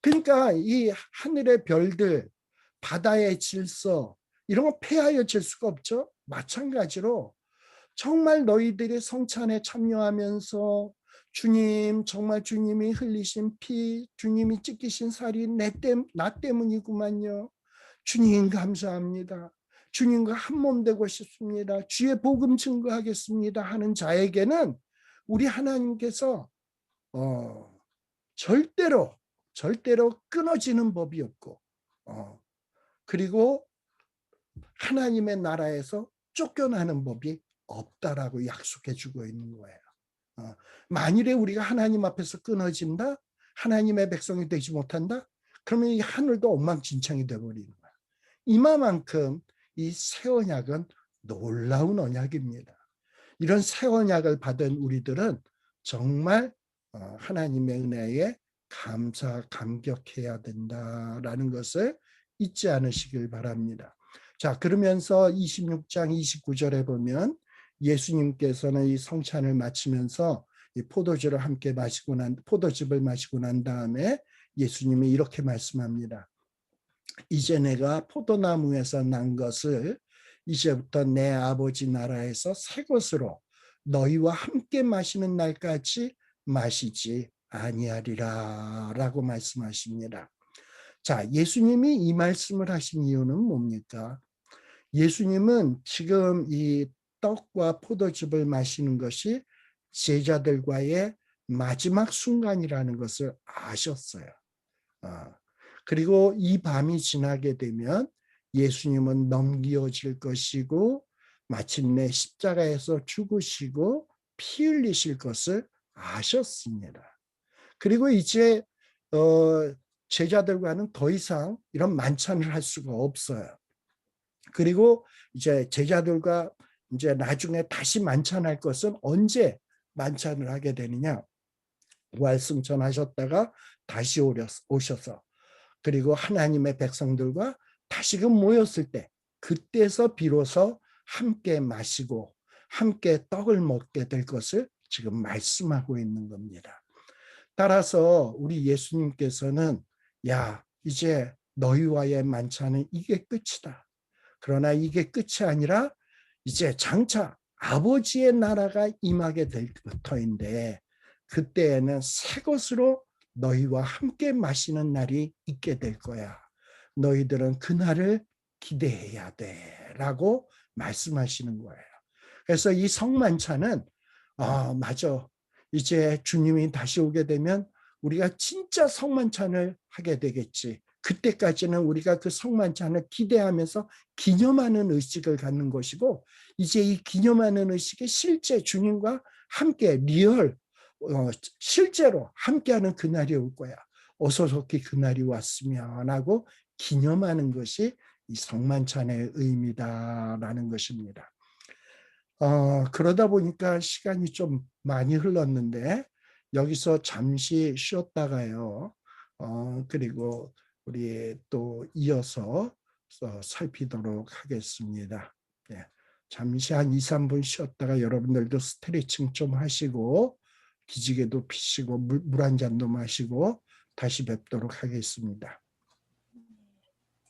그러니까 이 하늘의 별들, 바다의 질서, 이런 거 폐하여질 수가 없죠. 마찬가지로 정말 너희들이 성찬에 참여하면서 주님, 정말 주님이 흘리신 피, 주님이 찢기신 살이 나 때문이구만요. 주님 감사합니다. 주님과 한 몸 되고 싶습니다. 주의 복음 증거하겠습니다 하는 자에게는 우리 하나님께서 절대로 끊어지는 법이 없고, 그리고 하나님의 나라에서 쫓겨나는 법이 없다라고 약속해 주고 있는 거예요. 만일에 우리가 하나님 앞에서 끊어진다, 하나님의 백성이 되지 못한다, 그러면 이 하늘도 엉망진창이 되어버리는 거예요. 이만큼 이 새 언약은 놀라운 언약입니다. 이런 새 언약을 받은 우리들은 정말 하나님의 은혜에 감격해야 된다라는 것을 잊지 않으시길 바랍니다. 자, 그러면서 26장 29절에 보면 예수님께서는 이 성찬을 마치면서 이 포도즙을 마시고 난 다음에 예수님이 이렇게 말씀합니다. 이제 내가 포도나무에서 난 것을 이제부터 내 아버지 나라에서 새 것으로 너희와 함께 마시는 날까지 마시지 아니하리라 라고 말씀하십니다. 자, 예수님이 이 말씀을 하신 이유는 뭡니까? 예수님은 지금 이 떡과 포도즙을 마시는 것이 제자들과의 마지막 순간이라는 것을 아셨어요. 그리고 이 밤이 지나게 되면 예수님은 넘겨질 것이고 마침내 십자가에서 죽으시고 피 흘리실 것을 아셨습니다. 그리고 이제 제자들과는 더 이상 이런 만찬을 할 수가 없어요. 그리고 이제 제자들과 이제 나중에 다시 만찬할 것은 언제 만찬을 하게 되느냐? 부활승천하셨다가 다시 오셔서 그리고 하나님의 백성들과 다시금 모였을 때 그때서 비로소 함께 마시고 함께 떡을 먹게 될 것을 지금 말씀하고 있는 겁니다. 따라서 우리 예수님께서는 야, 이제 너희와의 만찬은 이게 끝이다. 그러나 이게 끝이 아니라 이제 장차 아버지의 나라가 임하게 될 터인데 그때에는 새 것으로 너희와 함께 마시는 날이 있게 될 거야. 너희들은 그 날을 기대해야 돼. 라고 말씀하시는 거예요. 그래서 이 성만찬은 맞아. 이제 주님이 다시 오게 되면 우리가 진짜 성만찬을 하게 되겠지. 그때까지는 우리가 그 성만찬을 기대하면서 기념하는 의식을 갖는 것이고 이제 이 기념하는 의식이 실제 주님과 함께 리얼 실제로 함께하는 그날이 올 거야. 어서 좋게 그날이 왔으면 하고 기념하는 것이 이 성만찬의 의미다라는 것입니다. 그러다 보니까 시간이 좀 많이 흘렀는데 여기서 잠시 쉬었다가요. 그리고 우리 또 이어서 살피도록 하겠습니다. 네, 잠시 한 2, 3분 쉬었다가 여러분들도 스트레칭 좀 하시고 기지개도 피시고 물 한 잔도 마시고 다시 뵙도록 하겠습니다.